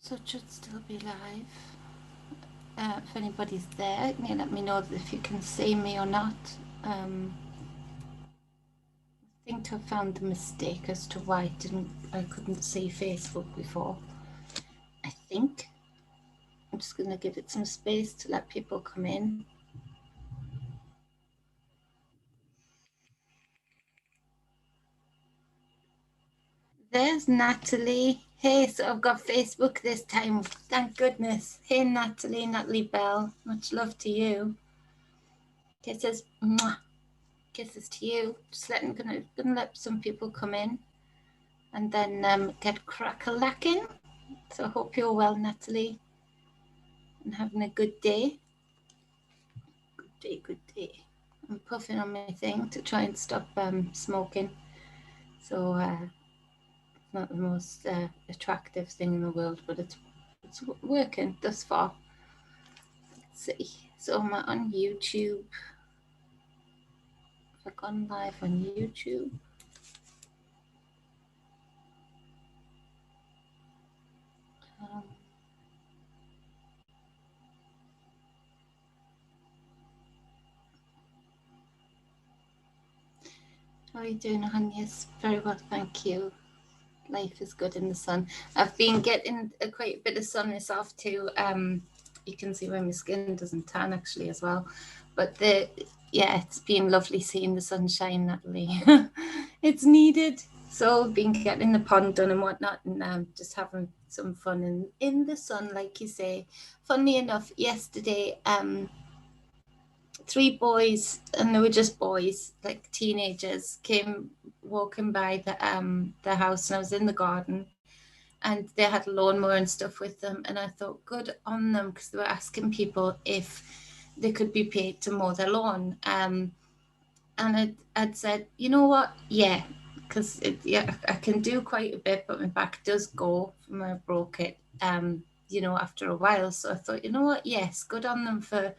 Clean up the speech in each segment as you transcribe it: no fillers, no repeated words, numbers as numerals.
So it should still be live. If anybody's there, can you let me know if you can see me or not? I think to have found the mistake as to why I couldn't see Facebook before. I think I'm just going to give it some space to let people come in. There's Natalie. Hey, so I've got Facebook this time. Thank goodness. Hey, Natalie Bell. Much love to you. Kisses. Mwah. Kisses to you. Just gonna let some people come in and then get crack-a-lacking. So I hope you're well, Natalie, and having a good day. Good day. I'm puffing on my thing to try and stop smoking. So not the most attractive thing in the world, but it's working thus far. Let's see. So I'm on YouTube. Have I gone live on YouTube? How are you doing, hon? Yes, very well, thank you. Life is good in the sun. I've been getting quite a bit of sun this off too. You can see where my skin doesn't tan actually as well. But yeah, it's been lovely seeing the sunshine, Natalie. It's needed. So I've been getting the pond done and whatnot, and just having some fun in the sun, like you say. Funnily enough, yesterday, 3 boys, and they were just boys, like teenagers, came walking by the house, and I was in the garden, and they had a lawnmower and stuff with them, and I thought, good on them, because they were asking people if they could be paid to mow their lawn. And I'd said, you know what, yeah, because yeah, I can do quite a bit, but my back does go from where I broke it, after a while. So I thought, you know what, yes, good on them for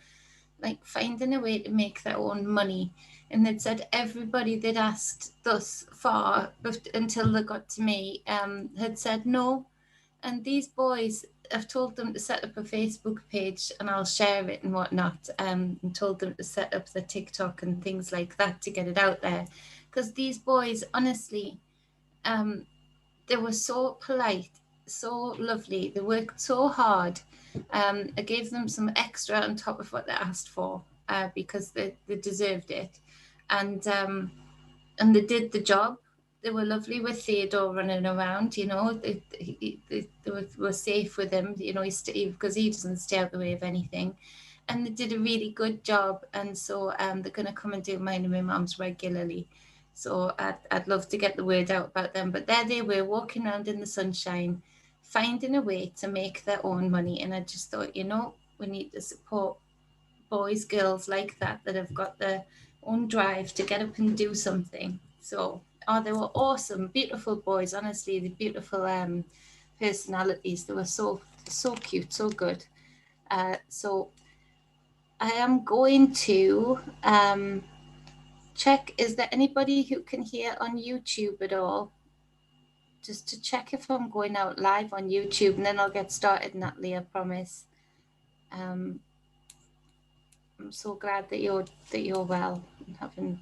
like finding a way to make their own money. And they'd said everybody they'd asked thus far, but until they got to me, had said no. And these boys, I've told them to set up a Facebook page and I'll share it and whatnot, and told them to set up the TikTok and things like that to get it out there. Because these boys, honestly, they were so polite, so lovely. They worked so hard. I gave them some extra on top of what they asked for because they deserved it. And they did the job. They were lovely with Theodore running around, they were safe with him, because he doesn't stay out the way of anything. And they did a really good job. And so they're going to come and do mine and my mum's regularly. So I'd love to get the word out about them. But there they were, walking around in the sunshine, finding a way to make their own money. And I just thought, we need to support boys, girls like that have got their own drive to get up and do something. So, they were awesome, beautiful boys. Honestly, the beautiful personalities. They were so cute, so good. So I am going to check. Is there anybody who can hear on YouTube at all? Just to check if I'm going out live on YouTube, and then I'll get started, Natalie, I promise. I'm so glad that you're well and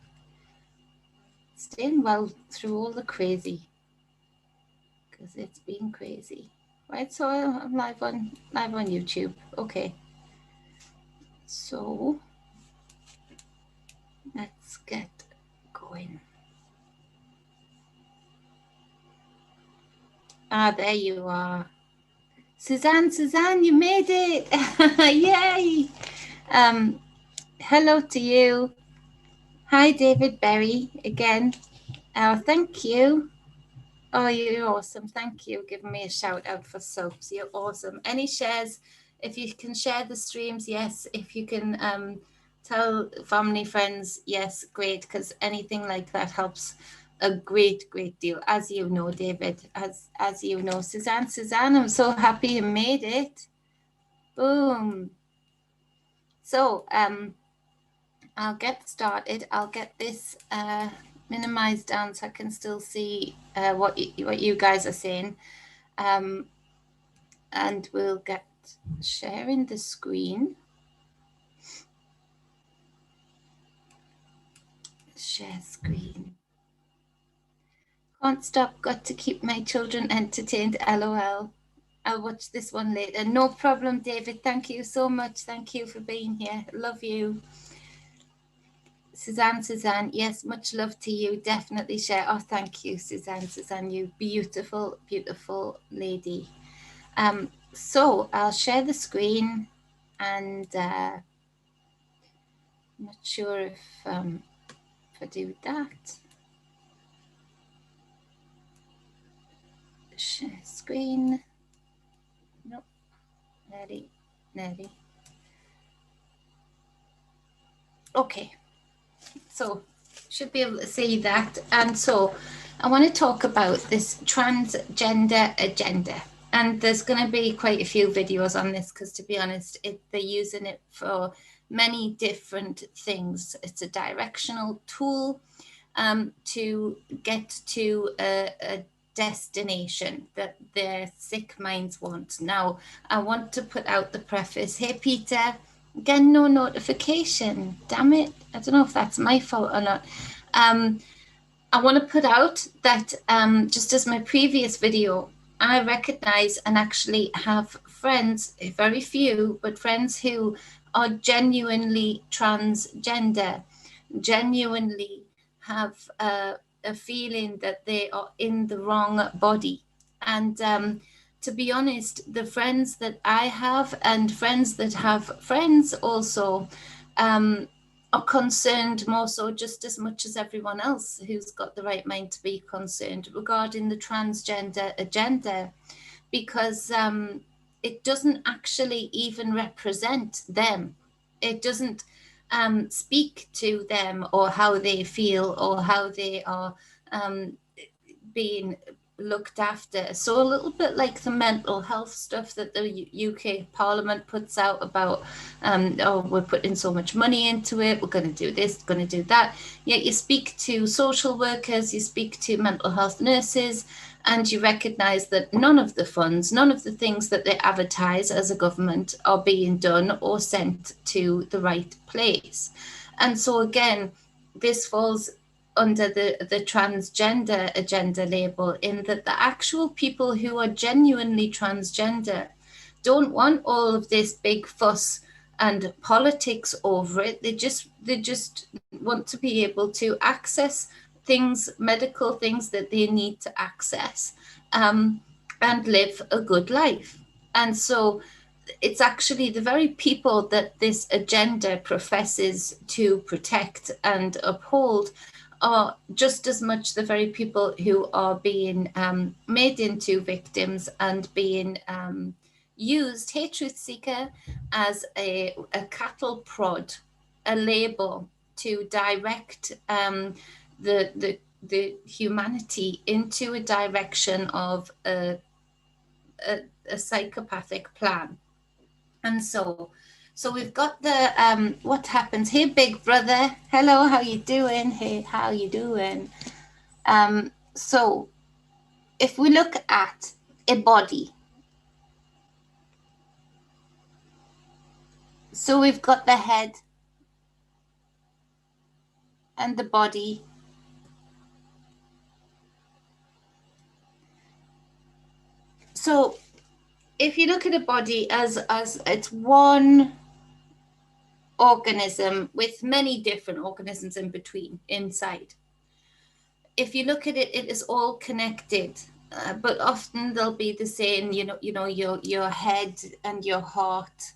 staying well through all the crazy, because it's been crazy. Right, so I'm live on YouTube. Okay, so let's get going. There you are. Suzanne, you made it. Yay. Hello to you. Hi, David Berry again. Thank you. Oh, you're awesome. Thank you. Giving me a shout out for subs. You're awesome. Any shares? If you can share the streams, yes. If you can tell family, friends, yes, great. Because anything like that helps a great deal. As you know, David, as you know, Suzanne, I'm so happy you made it. Boom. So I'll get started. I'll get this minimized down so I can still see what you guys are saying. and we'll get sharing the screen. Share screen. Can't stop, got to keep my children entertained, LOL. I'll watch this one later. No problem, David. Thank you so much. Thank you for being here. Love you. Suzanne, yes, much love to you. Definitely share. Oh, thank you, Suzanne, you beautiful, beautiful lady. So I'll share the screen, and I'm not sure if I do that. Share screen. Nope. Nerdy. Okay. So should be able to see that. And so I want to talk about this transgender agenda. And there's going to be quite a few videos on this because, to be honest, they're using it for many different things. It's a directional tool to get to a destination that their sick minds want. Now, I want to put out the preface. Hey, Peter. Again, no notification. Damn it. I don't know if that's my fault or not. I want to put out that just as my previous video, I recognize and actually have friends, very few, but friends who are genuinely transgender, genuinely have a feeling that they are in the wrong body. And to be honest, the friends that I have and friends that have friends also are concerned more so just as much as everyone else who's got the right mind to be concerned regarding the transgender agenda, because it doesn't actually even represent them. It doesn't speak to them or how they feel or how they are being looked after. So a little bit like the mental health stuff that the UK Parliament puts out about, oh, we're putting so much money into it, we're going to do this, going to do that. Yet you speak to social workers, you speak to mental health nurses, and you recognise that none of the funds, none of the things that they advertise as a government are being done or sent to the right place. And so again, this falls under the transgender agenda label, in that the actual people who are genuinely transgender don't want all of this big fuss and politics over it. They just want to be able to access things, medical things that they need to access, and live a good life. And so it's actually the very people that this agenda professes to protect and uphold are just as much the very people who are being made into victims and being used, hey truth seeker, as a cattle prod, a label to direct the humanity into a direction of a psychopathic plan. And so we've got the what happens. Hey, big brother. Hello, how you doing? Hey, how you doing? So if we look at a body, so we've got the head and the body. So if you look at a body as it's one organism with many different organisms in between, inside. If you look at it, it is all connected, but often they'll be the same. You know, your head and your heart,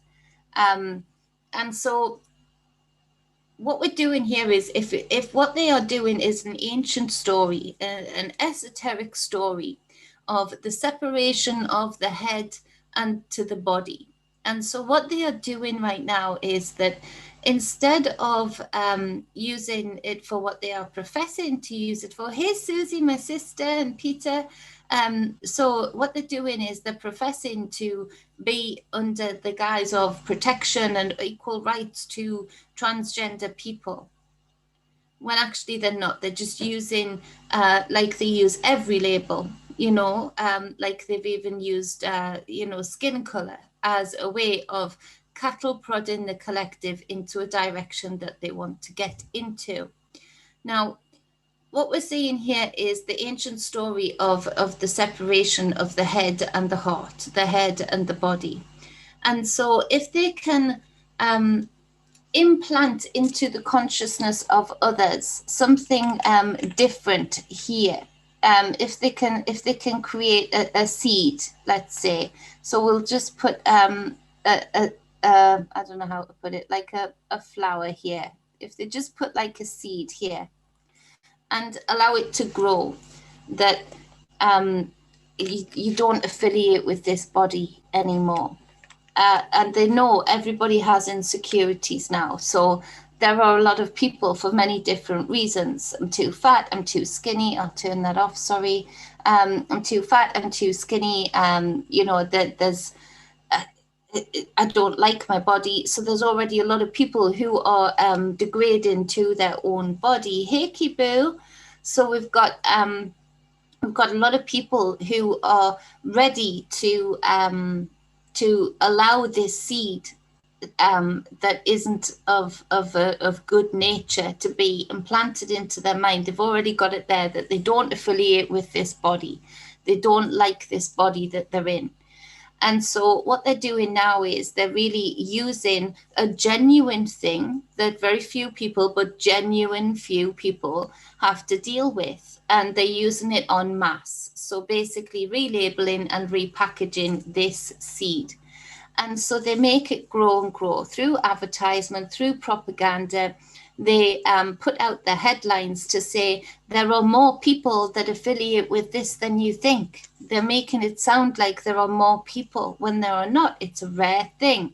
and so what we're doing here is, if what they are doing is an ancient story, an esoteric story of the separation of the head and to the body. And so what they are doing right now is that instead of using it for what they are professing to use it for, hey Susie, my sister, and Peter, so what they're doing is they're professing to be under the guise of protection and equal rights to transgender people, when actually they're not. They're just using, like they use every label, like they've even used, skin color as a way of cattle prodding the collective into a direction that they want to get into. Now, what we're seeing here is the ancient story of the separation of the head and the heart, the head and the body. And so if they can implant into the consciousness of others something different here, if they can create a seed, let's say, so we'll just put I don't know how to put it, like a flower here. If they just put like a seed here and allow it to grow, that you don't affiliate with this body anymore. And they know everybody has insecurities now. So there are a lot of people for many different reasons. I'm too fat, I'm too skinny. I'll turn that off, sorry. I'm too fat, I'm too skinny. There's I don't like my body. So there's already a lot of people who are degrading to their own body. Hey, Kibu. So we've got a lot of people who are ready to allow this seed that isn't of good nature to be implanted into their mind. They've already got it there that they don't affiliate with this body. They don't like this body that they're in. And so what they're doing now is they're really using a genuine thing that very few people, but genuine few people have to deal with. And they're using it en masse. So basically relabeling and repackaging this seed. And so they make it grow and grow through advertisement, through propaganda. They put out the headlines to say there are more people that affiliate with this than you think. They're making it sound like there are more people when there are not. It's a rare thing.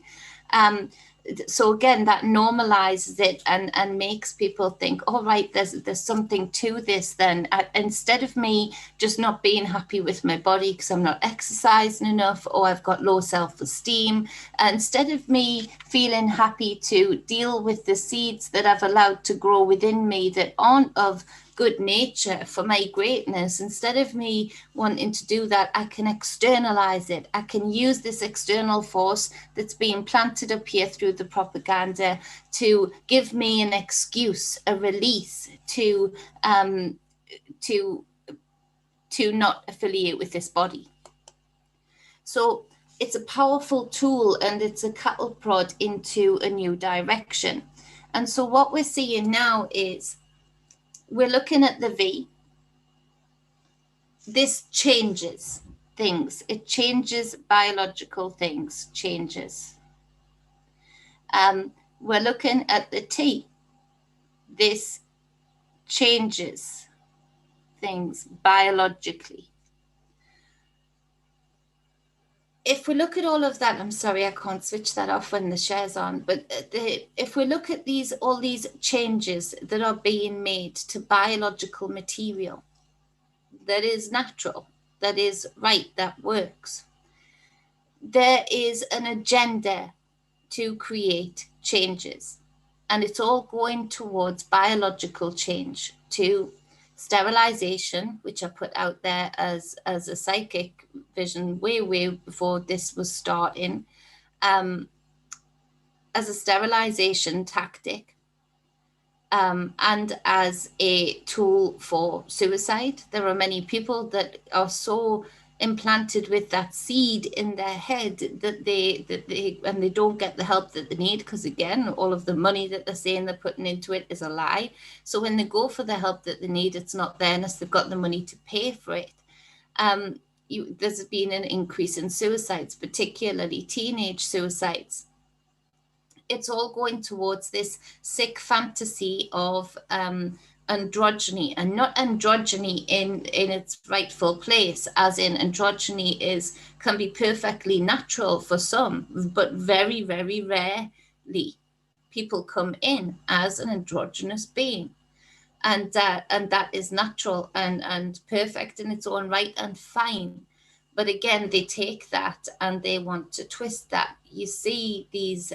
So again, that normalizes it and makes people think, all right, there's something to this then. Instead of me just not being happy with my body because I'm not exercising enough or I've got low self-esteem, instead of me feeling happy to deal with the seeds that I've allowed to grow within me that aren't of good nature for my greatness, instead of me wanting to do that, I can externalize it. I can use this external force that's being planted up here through the propaganda to give me an excuse, a release to not affiliate with this body. So it's a powerful tool and it's a cattle prod into a new direction. And so what we're seeing now is we're looking at the V. This changes things. It changes biological things, changes. We're looking at the T. This changes things biologically. If we look at all of that, I'm sorry, I can't switch that off when the share's on, but if we look at all these changes that are being made to biological material, that is natural, that is right, that works, there is an agenda to create changes, and it's all going towards biological change, to sterilization, which I put out there as a psychic vision way before this was starting, as a sterilization tactic, and as a tool for suicide. There are many people that are so implanted with that seed in their head that they don't get the help that they need, because again, all of the money that they're saying they're putting into it is a lie. So when they go for the help that they need, it's not there unless they've got the money to pay for it. There's been an increase in suicides, particularly teenage suicides. It's all going towards this sick fantasy of androgyny, and not androgyny in its rightful place, as in androgyny can be perfectly natural for some, but very, very rarely people come in as an androgynous being. And that is natural and perfect in its own right and fine. But again, they take that and they want to twist that. You see these,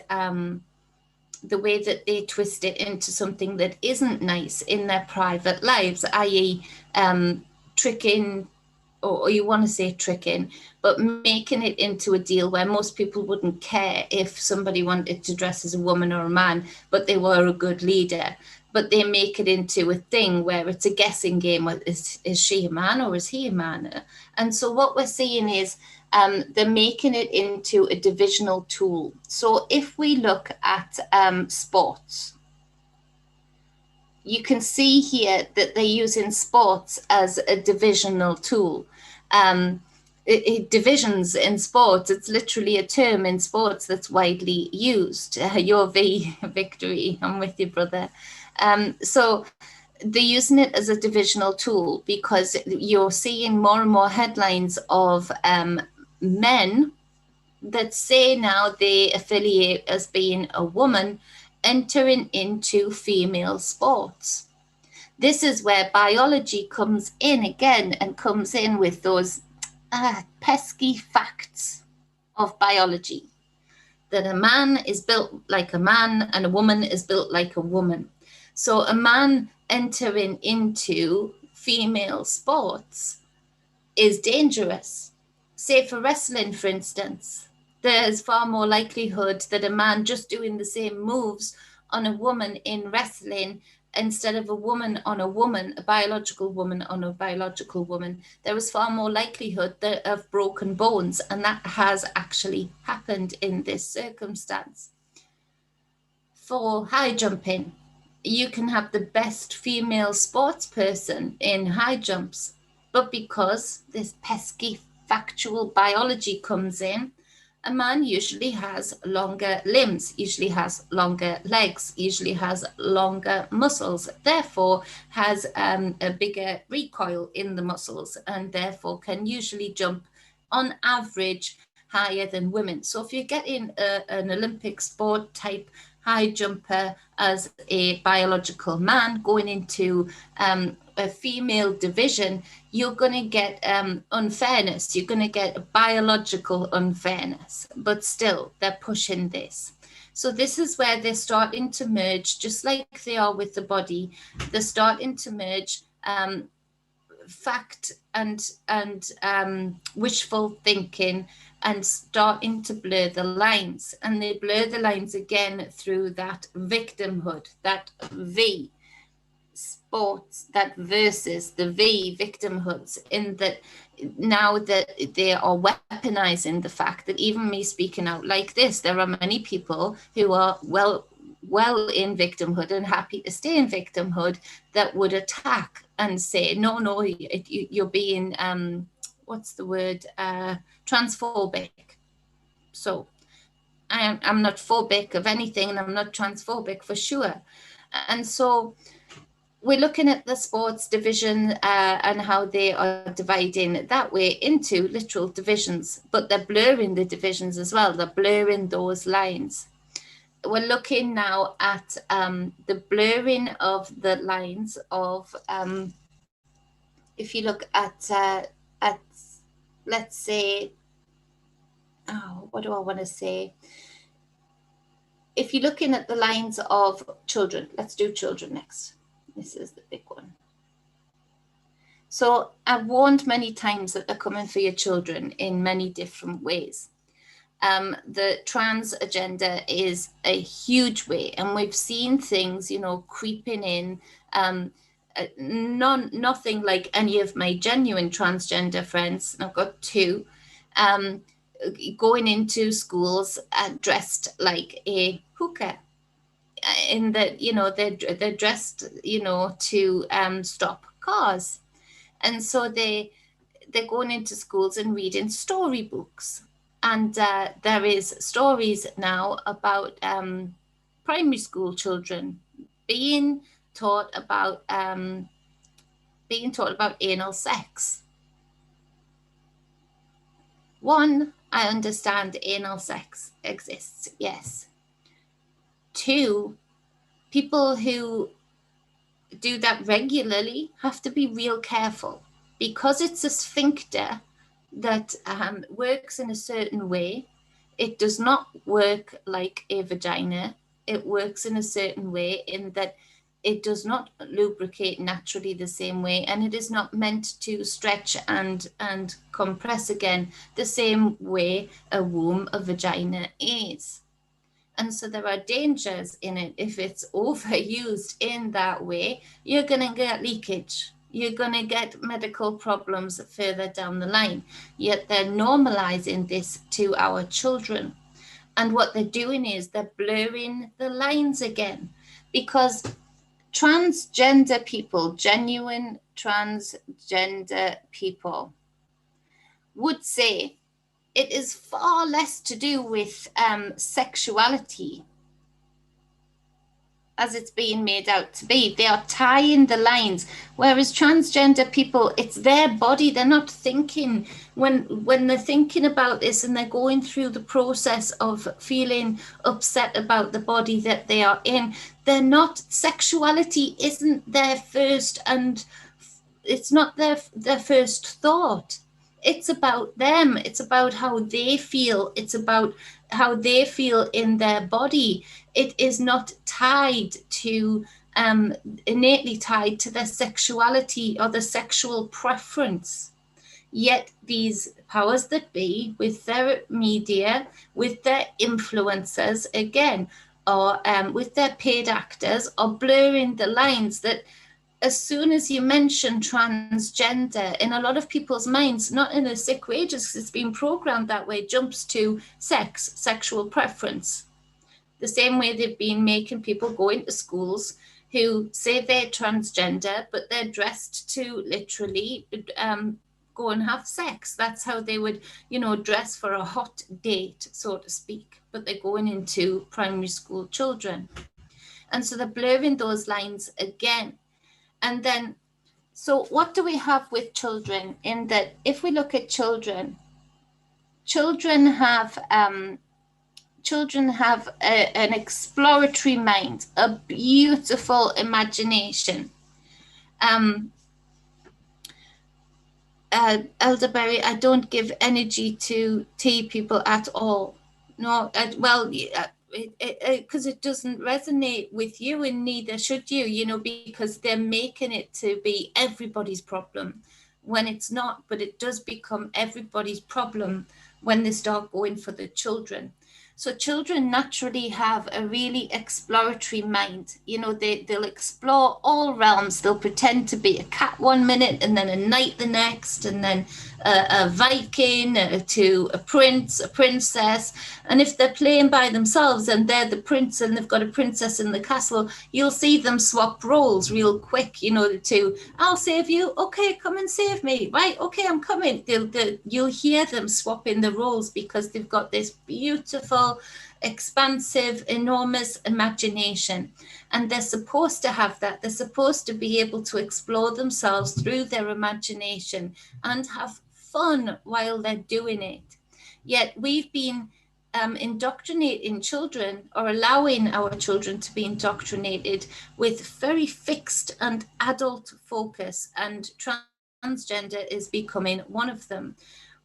the way that they twist it into something that isn't nice in their private lives, i.e. Tricking or you want to say tricking, but making it into a deal where most people wouldn't care if somebody wanted to dress as a woman or a man, but they were a good leader. But they make it into a thing where it's a guessing game. Is she a man or is he a man? And so what we're seeing is they're making it into a divisional tool. So if we look at sports, you can see here that they're using sports as a divisional tool. Divisions in sports, it's literally a term in sports that's widely used. Your V, victory, I'm with you, brother. So they're using it as a divisional tool because you're seeing more and more headlines of men that say now they affiliate as being a woman entering into female sports. This is where biology comes in again and comes in with those pesky facts of biology, that a man is built like a man and a woman is built like a woman. So a man entering into female sports is dangerous. Say for wrestling, for instance, there's far more likelihood that a man just doing the same moves on a woman in wrestling instead of a woman on a woman, a biological woman on a biological woman, there is far more likelihood of broken bones. And that has actually happened in this circumstance. For high jumping, you can have the best female sports person in high jumps, but because this pesky factual biology comes in, a man usually has longer limbs, usually has longer legs, usually has longer muscles, therefore has a bigger recoil in the muscles, and therefore can usually jump on average higher than women. So if you're getting an Olympic sport type high jumper as a biological man going into a female division, you're going to get unfairness. You're going to get a biological unfairness, but still they're pushing this. So this is where they're starting to merge, just like they are with the body. They're starting to merge fact and wishful thinking and starting to blur the lines. And they blur the lines again through that victimhood, that V, sports, that versus the V, victimhoods, in that now that they are weaponizing the fact that even me speaking out like this, there are many people who are well in victimhood and happy to stay in victimhood that would attack and say, no, you're being, what's the word, transphobic. So I'm not phobic of anything, and I'm not transphobic for sure. And so we're looking at the sports division and how they are dividing that way into literal divisions, but they're blurring the divisions as well. They're blurring those lines. We're looking now at the blurring of the lines of, if you look at let's say, what do I want to say? If you're looking at the lines of children, let's do children next. This is the big one. So I've warned many times that they're coming for your children in many different ways. The trans agenda is a huge way, and we've seen things, creeping in, nothing like any of my genuine transgender friends, and I've got two, going into schools dressed like a hooker, in that, they're dressed, to stop cars. And so they're going into schools and reading storybooks. And there is stories now about primary school children being taught about anal sex. One, I understand anal sex exists, yes. Two, people who do that regularly have to be real careful, because it's a sphincter that works in a certain way. It does not work like a vagina. It works in a certain way in that it does not lubricate naturally the same way, and it is not meant to stretch and compress again the same way a womb, a vagina is. And so there are dangers in it. If it's overused in that way, you're going to get leakage. You're going to get medical problems further down the line. Yet they're normalizing this to our children. And what they're doing is they're blurring the lines again, because transgender people, genuine transgender people, would say it is far less to do with sexuality as it's being made out to be. They are tying the lines, whereas transgender people, it's their body. They're not thinking when they're thinking about this, and they're going through the process of feeling upset about the body that they are in. They're not, sexuality isn't their first, and it's not their first thought. It's about them. It's about how they feel. It's about how they feel in their body. It is not tied to, innately tied to their sexuality or the sexual preference. Yet these powers that be, with their media, with their influencers, again, or with their paid actors, are blurring the lines that as soon as you mention transgender, in a lot of people's minds, not in a sick way, just because it's been programmed that way, jumps to sex, sexual preference. The same way they've been making people go into schools who say they're transgender, but they're dressed to literally go and have sex. That's how they would, dress for a hot date, so to speak. But they're going into primary school children. And so they're blurring those lines again. And then, so what do we have with children? In that, if we look at children have an exploratory mind, a beautiful imagination. Elderberry, I don't give energy to tea people at all. No, because it doesn't resonate with you, and neither should you, because they're making it to be everybody's problem when it's not. But it does become everybody's problem when they start going for the children. So children naturally have a really exploratory mind. They'll explore all realms. They'll pretend to be a cat one minute, and then a knight the next, and then a Viking to a prince, a princess. And if they're playing by themselves and they're the prince and they've got a princess in the castle, you'll see them swap roles real quick, to, I'll save you. Okay, come and save me. Right, okay, I'm coming. You'll hear them swapping the roles because they've got this beautiful, expansive, enormous imagination. And they're supposed to have that. They're supposed to be able to explore themselves through their imagination and have fun while they're doing it. Yet we've been indoctrinating children, or allowing our children to be indoctrinated with very fixed and adult focus, and transgender is becoming one of them.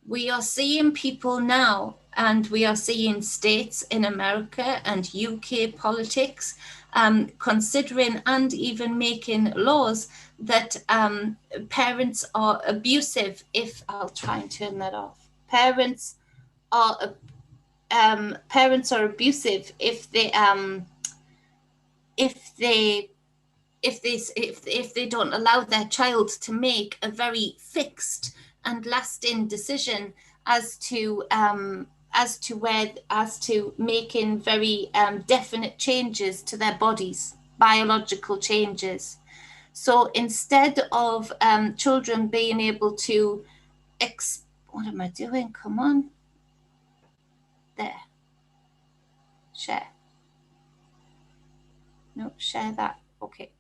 We are seeing people now, and we are seeing states in America and UK politics considering and even making laws that parents are abusive. If I'll try and turn that off, parents are abusive if they don't allow their child to make a very fixed and lasting decision as to making very definite changes to their bodies, biological changes. So instead of children being able to what am I doing? Come on. There. Share. No, share that. Okay.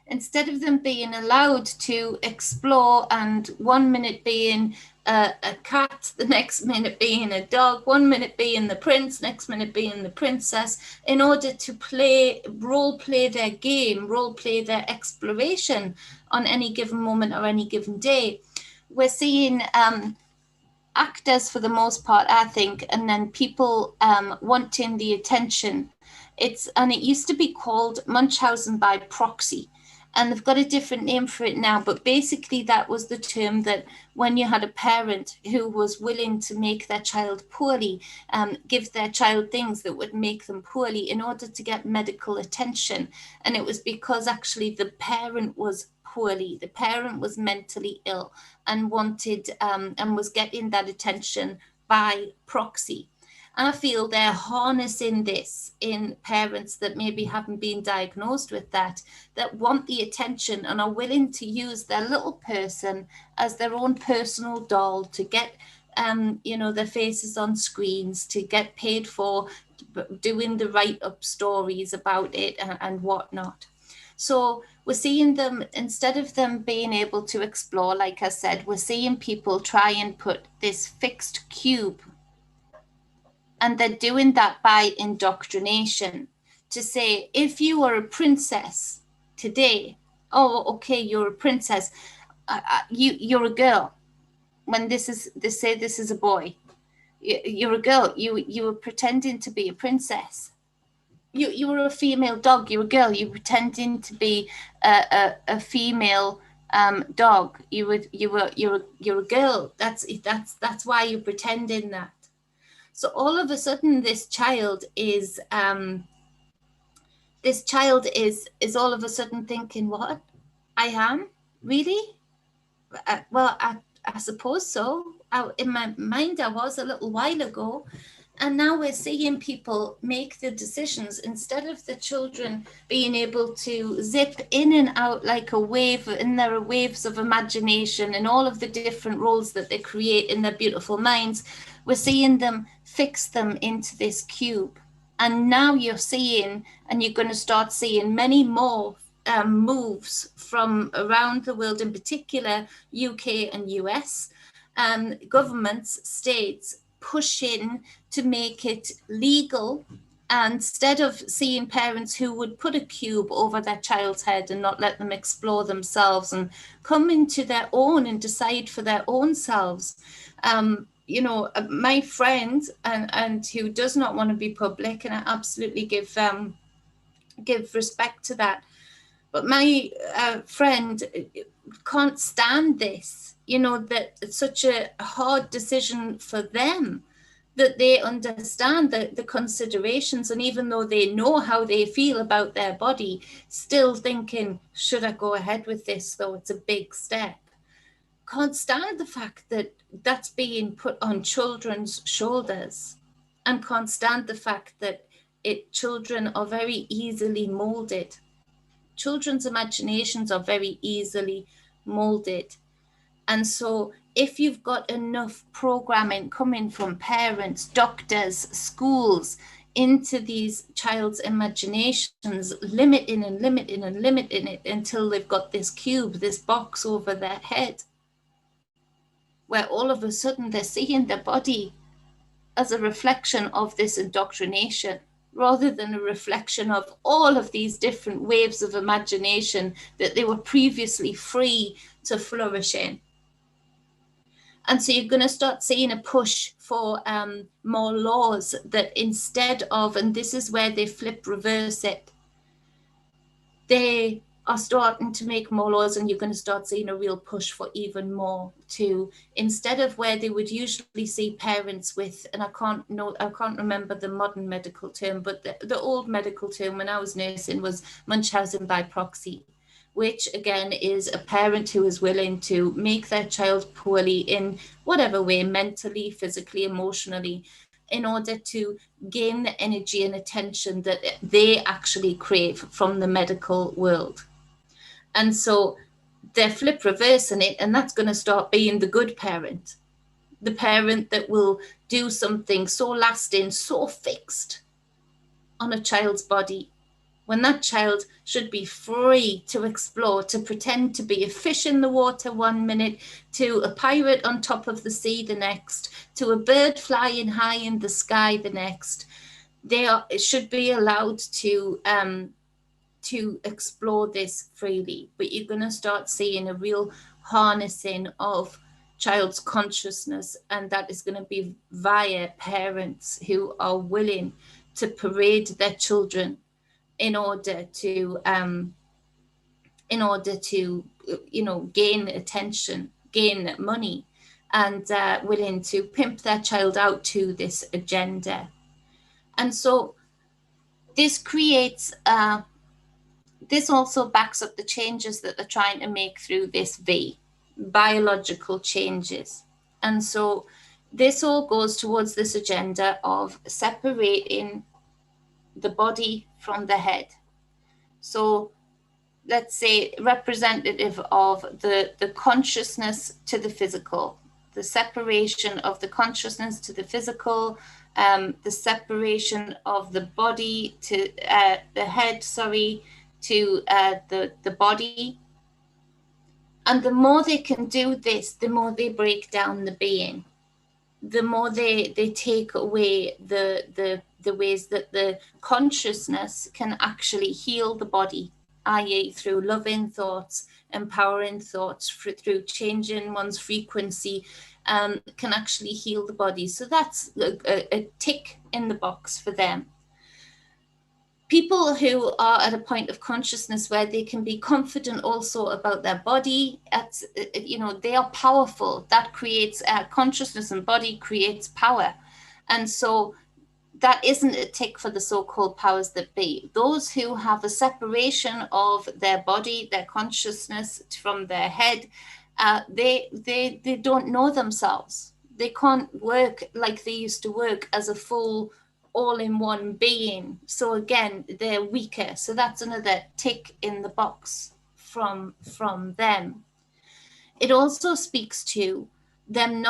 Instead of them being allowed to explore, and 1 minute being a cat, the next minute being a dog, 1 minute being the prince, next minute being the princess, in order to role play their game, role play their exploration on any given moment or any given day, we're seeing actors for the most part, I think, and then people wanting the attention And it used to be called Munchausen by proxy. And they've got a different name for it now, but basically that was the term that when you had a parent who was willing to make their child poorly, give their child things that would make them poorly in order to get medical attention. And it was because actually the parent was poorly, the parent was mentally ill and wanted and was getting that attention by proxy. And I feel they're harnessing this in parents that maybe haven't been diagnosed with that want the attention and are willing to use their little person as their own personal doll to get, their faces on screens, to get paid for doing the write-up stories about it and whatnot. So we're seeing them, instead of them being able to explore, like I said, we're seeing people try and put this fixed cube. And they're doing that by indoctrination to say, if you are a princess today, oh, okay, you're a princess. You're a girl. When they say this is a boy, you're a girl. You were pretending to be a princess. You were a female dog. You're a girl. You were pretending to be a female dog. You're a girl. That's why you're pretending that. So all of a sudden, this child is all of a sudden thinking, what? I am? Really? Well, I suppose so. In my mind, I was a little while ago. And now we're seeing people make the decisions instead of the children being able to zip in and out like a wave, and there are waves of imagination and all of the different roles that they create in their beautiful minds. We're seeing them fix them into this cube. And now you're seeing, and you're going to start seeing many more moves from around the world, in particular UK and US, governments, states, pushing to make it legal. And instead of seeing parents who would put a cube over their child's head and not let them explore themselves and come into their own and decide for their own selves. My friend, and who does not want to be public, and I absolutely give respect to that, but my friend can't stand this, that it's such a hard decision for them, that they understand the considerations, and even though they know how they feel about their body, still thinking, should I go ahead with this, though it's a big step? Can't stand the fact that that's being put on children's shoulders, and can't stand the fact that children are very easily molded. Children's imaginations are very easily molded. And so if you've got enough programming coming from parents, doctors, schools into these child's imaginations, limiting it until they've got this cube, this box over their head, where all of a sudden they're seeing their body as a reflection of this indoctrination, rather than a reflection of all of these different waves of imagination that they were previously free to flourish in. And so you're going to start seeing a push for more laws that, instead of, and this is where they reverse it, they are starting to make more laws, and you're going to start seeing a real push for even more to, instead of where they would usually see parents with, and I can't remember the modern medical term, but the old medical term when I was nursing was Munchausen by proxy, which again is a parent who is willing to make their child poorly in whatever way, mentally, physically, emotionally, in order to gain the energy and attention that they actually crave from the medical world. And so they're reversing it, and that's going to start being the good parent, the parent that will do something so lasting, so fixed on a child's body, when that child should be free to explore, to pretend to be a fish in the water one minute, to a pirate on top of the sea the next, to a bird flying high in the sky the next. They should be allowed to explore this freely, but you're going to start seeing a real harnessing of child's consciousness, and that is going to be via parents who are willing parade their children in order to gain attention, gain money, and willing to pimp their child out to this agenda. And so this creates, this also backs up the changes that they're trying to make through this V, biological changes. And so this all goes towards this agenda of separating the body from the head. So let's say representative of the consciousness to the physical, the separation of the consciousness to the physical, the separation of the body to the head, to the body. And the more they can do this, the more they break down the being, the more they take away the ways that the consciousness can actually heal the body, i.e. through loving thoughts, empowering thoughts, through changing one's frequency, can actually heal the body. So that's a tick in the box for them. People who are at a point of consciousness where they can be confident also about their body, they are powerful. That creates consciousness, and body creates power. And so that isn't a tick for the so-called powers that be. Those who have a separation of their body, their consciousness from their head, they don't know themselves. They can't work like they used to work as a full all-in-one being. So again, they're weaker. So that's another tick in the box from them. It also speaks to them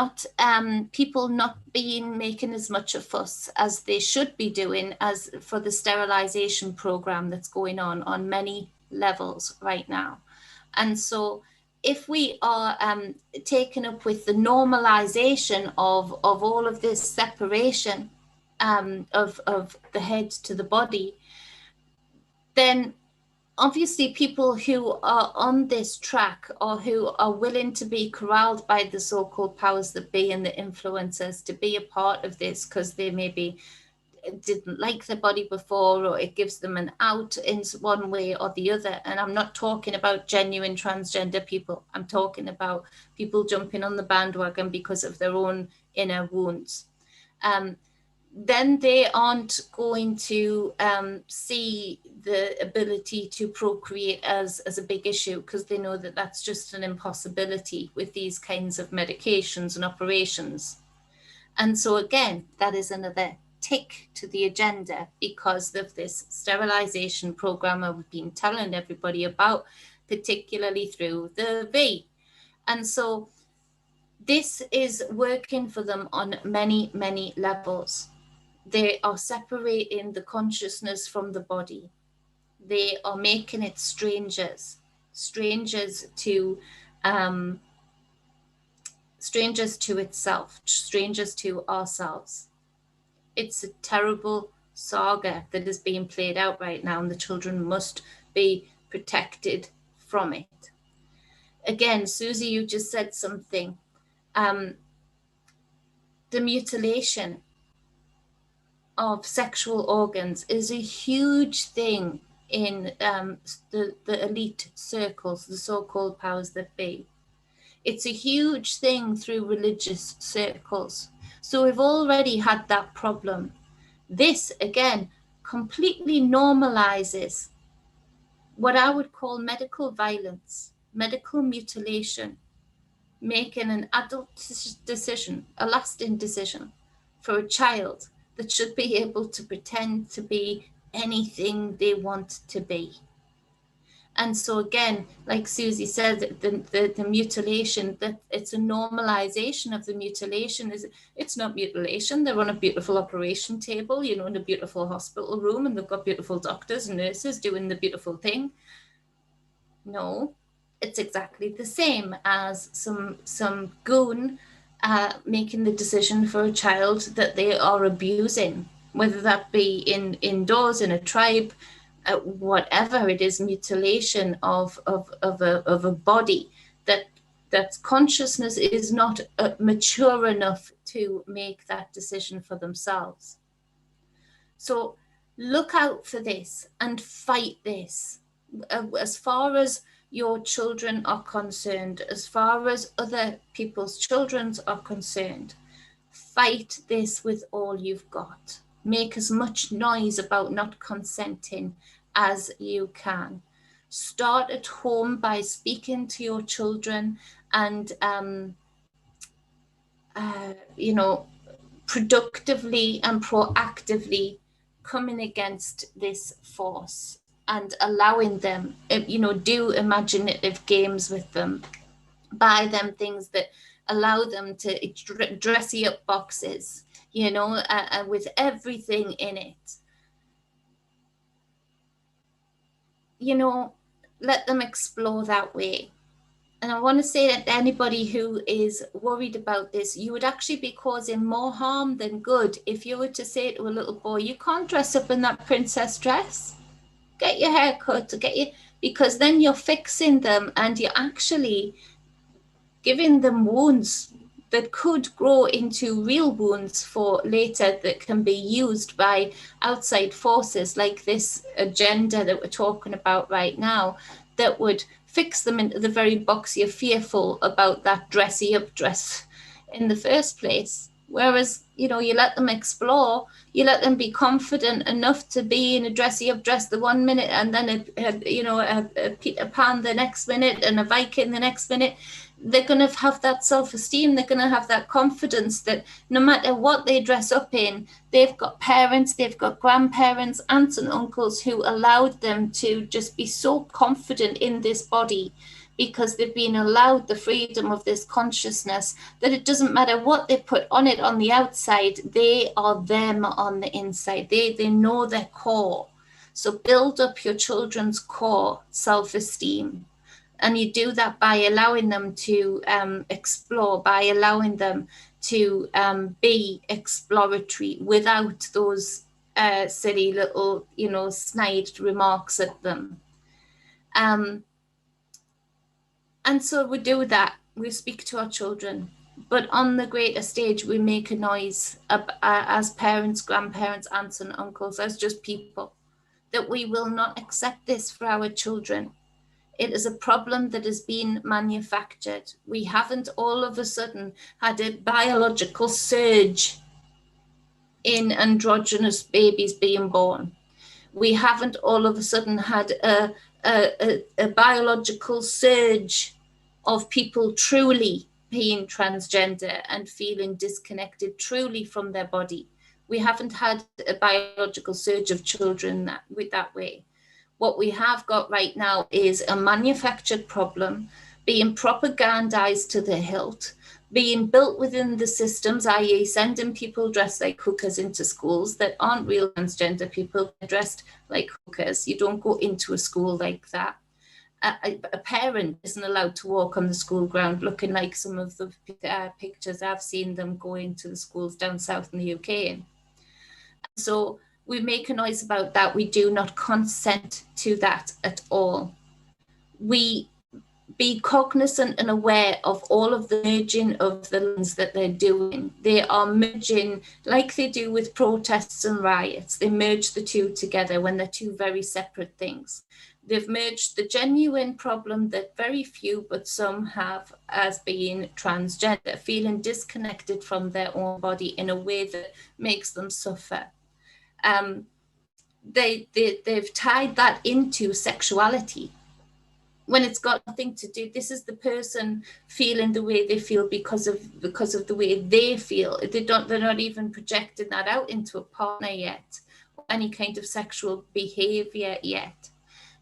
people not making as much a fuss as they should be doing as for the sterilization program that's going on many levels right now. And so if we are taken up with the normalization of all of this separation of the head to the body, then obviously people who are on this track or who are willing to be corralled by the so-called powers that be and the influencers to be a part of this because they maybe didn't like their body before, or it gives them an out in one way or the other. And I'm not talking about genuine transgender people. I'm talking about people jumping on the bandwagon because of their own inner wounds. Then they aren't going to see the ability to procreate as a big issue, because they know that that's just an impossibility with these kinds of medications and operations. And so again, that is another tick to the agenda because of this sterilization program I've been telling everybody about, particularly through the V. And so this is working for them on many, many levels. They are separating the consciousness from the body. They are making it strangers to itself, strangers to ourselves. It's a terrible saga that is being played out right now, and the children must be protected from it. Again, Susie, you just said something. The mutilation of sexual organs is a huge thing in the elite circles, the so-called powers that be. It's a huge thing through religious circles. So we've already had that problem. This, again, completely normalizes what I would call medical violence, medical mutilation, making an adult decision, a lasting decision for a child that should be able to pretend to be anything they want to be. And so again, like Susie said, the mutilation, that it's a normalization of the mutilation. It's not mutilation. They're on a beautiful operation table, in a beautiful hospital room, and they've got beautiful doctors and nurses doing the beautiful thing. No, it's exactly the same as some goon making the decision for a child that they are abusing, whether that be indoors in a tribe, whatever it is, mutilation of a body that consciousness is not mature enough to make that decision for themselves. So look out for this and fight this. As far as your children are concerned, as far as other people's children are concerned, fight this with all you've got. Make as much noise about not consenting as you can. Start at home by speaking to your children and, you know, productively and proactively coming against this force and allowing them, you know, do imaginative games with them, buy them things that allow them to dressy up boxes, you know, with everything in it. You know, let them explore that way. And I want to say that anybody who is worried about this, you would actually be causing more harm than good if you were to say to a little boy, you can't dress up in that princess dress. Get your hair cut, because then you're fixing them and you're actually giving them wounds that could grow into real wounds for later that can be used by outside forces like this agenda that we're talking about right now, that would fix them into the very box you're fearful about that dressy up dress in the first place. Whereas, you know, you let them explore, you let them be confident enough to be in a dressy up dress the one minute, and then a Peter Pan the next minute, and a Viking the next minute. They're going to have that self-esteem, they're going to have that confidence that no matter what they dress up in, they've got parents, they've got grandparents, aunts and uncles who allowed them to just be so confident in this body, because they've been allowed the freedom of this consciousness, that it doesn't matter what they put on it on the outside, they are them on the inside. They know their core. So build up your children's core self-esteem. And you do that by allowing them to explore, by allowing them to be exploratory without those silly little, you know, snide remarks at them. And so we do that. We speak to our children. But on the greater stage, we make a noise as parents, grandparents, aunts and uncles, as just people, that we will not accept this for our children. It is a problem that has been manufactured. We haven't all of a sudden had a biological surge in androgynous babies being born. We haven't all of a sudden had a biological surge of people truly being transgender and feeling disconnected truly from their body. We haven't had a biological surge of children that way. What we have got right now is a manufactured problem being propagandized to the hilt, being built within the systems, i.e. sending people dressed like hookers into schools that aren't real transgender people, dressed like hookers. You don't go into a school like that. A parent isn't allowed to walk on the school ground looking like some of the pictures I've seen them going to the schools down south in the UK. So we make a noise about that. We do not consent to that at all. We be cognizant and aware of all of the merging of the lines that they're doing. They are merging, like they do with protests and riots. They merge the two together when they're two very separate things. They've merged the genuine problem that very few, but some have, as being transgender, feeling disconnected from their own body in a way that makes them suffer. They've tied that into sexuality when it's got nothing to do. This is the person feeling the way they feel because of the way they feel. They're not even projecting that out into a partner yet, or any kind of sexual behavior yet.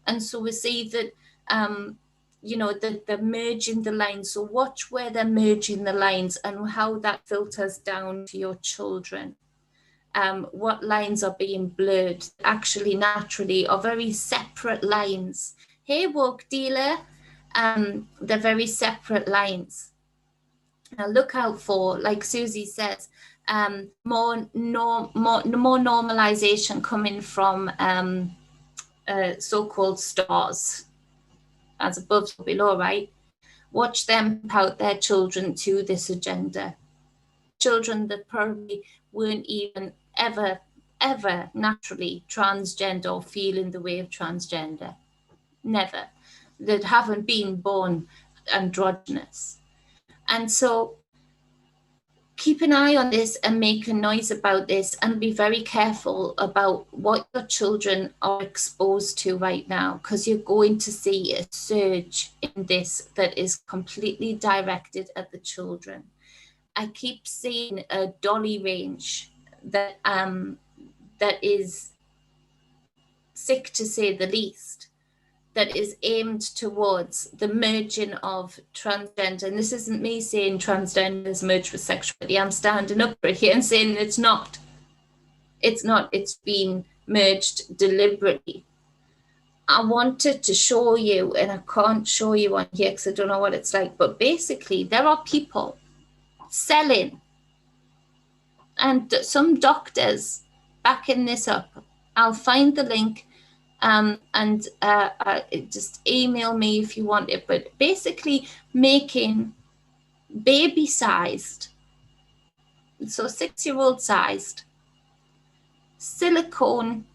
And so we see that that they're merging the lines. So watch where they're merging the lines and how that filters down to your children. What lines are being blurred actually naturally are very separate lines. Hey, woke dealer, they're very separate lines. Now look out for, like Susie says, more normalization coming from so-called stars, as above so below, right? Watch them pout their children to this agenda. Children that probably weren't even ever ever naturally transgender or feel in the way of transgender. Never. That haven't been born androgynous. And so keep an eye on this and make a noise about this, and be very careful about what your children are exposed to right now, because you're going to see a surge in this that is completely directed at the children. I keep seeing a Dolly range that is sick, to say the least, that is aimed towards the merging of transgender. And this isn't me saying transgender is merged with sexuality. I'm standing up right here and saying it's not. It's not. It's been merged deliberately. I wanted to show you, and I can't show you on here because I don't know what it's like, but basically there are people selling, and some doctors backing this up. I'll find the link. Just email me if you want it, but basically making baby-sized, so 6-year-old sized, silicone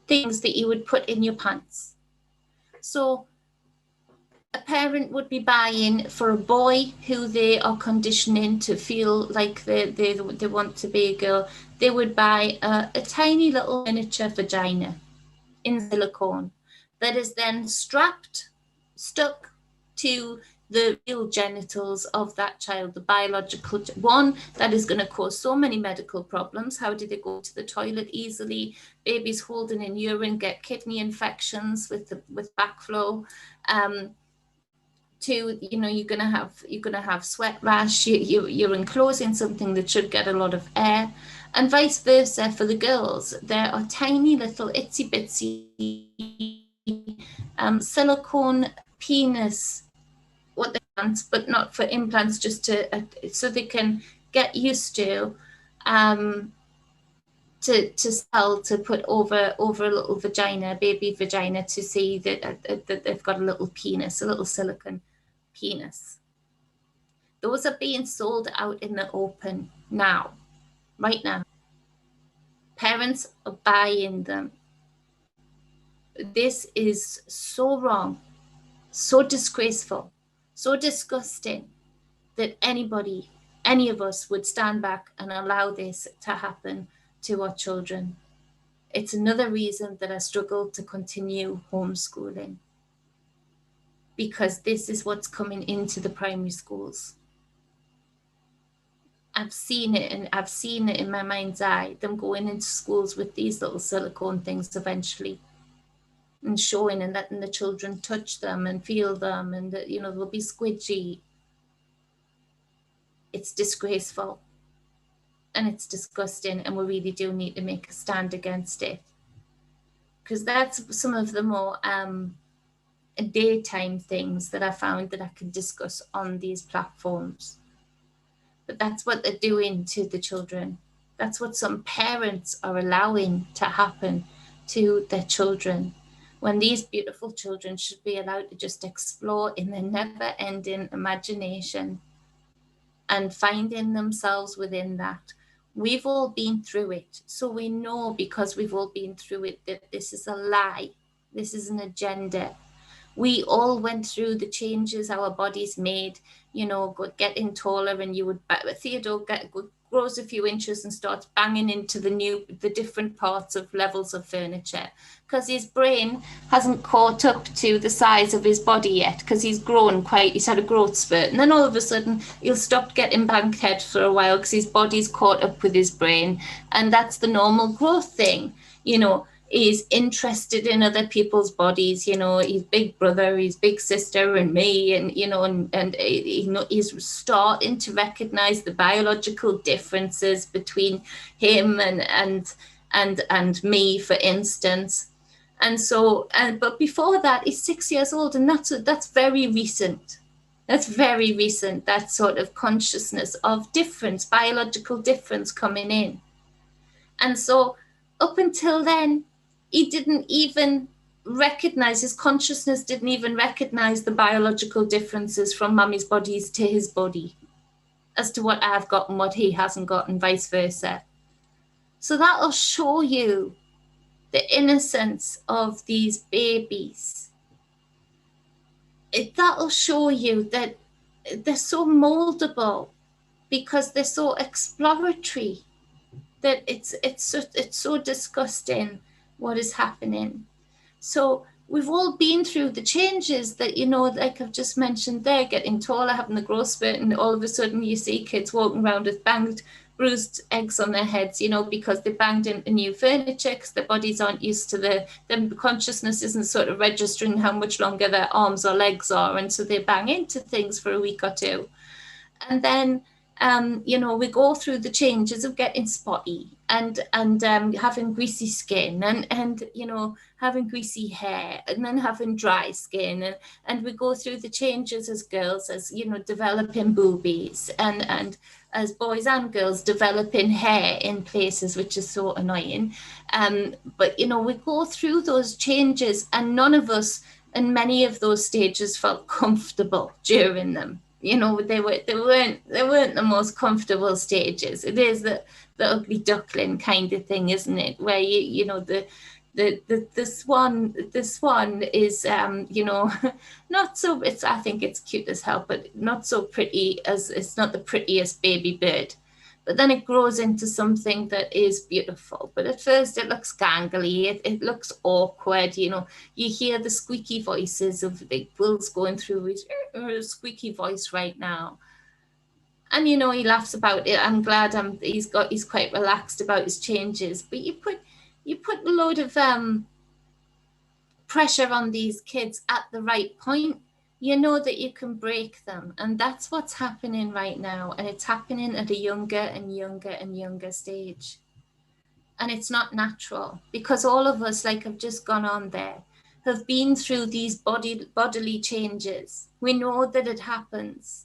things that you would put in your pants. So a parent would be buying for a boy who they are conditioning to feel like they want to be a girl. They would buy a tiny little miniature vagina in silicone that is then stuck to the real genitals of that child, the biological one. That is going to cause so many medical problems. How do they go to the toilet easily? Babies holding in urine get kidney infections with backflow. You're gonna have sweat rash. You're enclosing something that should get a lot of air, and vice versa for the girls. There are tiny little itsy bitsy silicone penis, what they want, but not for implants, just so they can get used to sell, to put over a little vagina, baby vagina, to see that they've got a little penis, a little silicone penis. Those are being sold out in the open now, right now. Parents are buying them. This is so wrong, so disgraceful, so disgusting that any of us would stand back and allow this to happen to our children. It's another reason that I struggle to continue homeschooling, because this is what's coming into the primary schools. I've seen it, and I've seen it in my mind's eye, them going into schools with these little silicone things eventually, and showing and letting the children touch them and feel them, and they'll be squidgy. It's disgraceful and it's disgusting, and we really do need to make a stand against it, because that's some of the more daytime things that I found that I could discuss on these platforms. But that's what they're doing to the children. That's what some parents are allowing to happen to their children, when these beautiful children should be allowed to just explore in their never-ending imagination and finding themselves within that. We've all been through it, so we know, because we've all been through it, that this is a lie. This is an agenda. We all went through the changes our bodies made, getting taller, and Theodore grows a few inches and starts banging into the different parts of levels of furniture, because his brain hasn't caught up to the size of his body yet, because he's had a growth spurt, and then all of a sudden he'll stop getting banged head for a while because his body's caught up with his brain, and that's the normal growth thing. He's interested in other people's bodies, his big brother, his big sister, and me, and he's starting to recognize the biological differences between him and me, for instance. And so, but before that, he's 6 years old, and that's very recent. That's very recent, that sort of consciousness of difference, biological difference coming in. And so up until then, he didn't even recognize, his consciousness didn't even recognize the biological differences from mummy's bodies to his body. as to what I've got and what he hasn't got, and vice versa. So that'll show you the innocence of these babies. That'll show you that they're so moldable because they're so exploratory, that it's so disgusting what is happening. So we've all been through the changes that, you know, like I've just mentioned there, getting taller, having the growth spurt, and all of a sudden you see kids walking around with banged, bruised eggs on their heads, you know, because they banged into new furniture, because their bodies aren't used to the consciousness isn't sort of registering how much longer their arms or legs are, and so they bang into things for a week or two. And then you know, we go through the changes of getting spotty and having greasy skin and you know, having greasy hair, and then having dry skin, and we go through the changes as girls, as, you know, developing boobies, and as boys and girls developing hair in places, which is so annoying. But, you know, we go through those changes, and none of us in many of those stages felt comfortable during them. You know, they weren't the most comfortable stages. It is the ugly duckling kind of thing, isn't it? Where you know, the swan is you know, not so, I think it's cute as hell, but not so pretty, as it's not the prettiest baby bird. But then it grows into something that is beautiful. But at first it looks gangly, it looks awkward, you know. You hear the squeaky voices of the Will's going through his squeaky voice right now. And, you know, he laughs about it. I'm glad he's quite relaxed about his changes. But you put a load of pressure on these kids at the right point, you know that you can break them. And that's what's happening right now. And it's happening at a younger and younger and younger stage. And it's not natural, because all of us, like I've just gone on there, have been through these bodily changes. We know that it happens.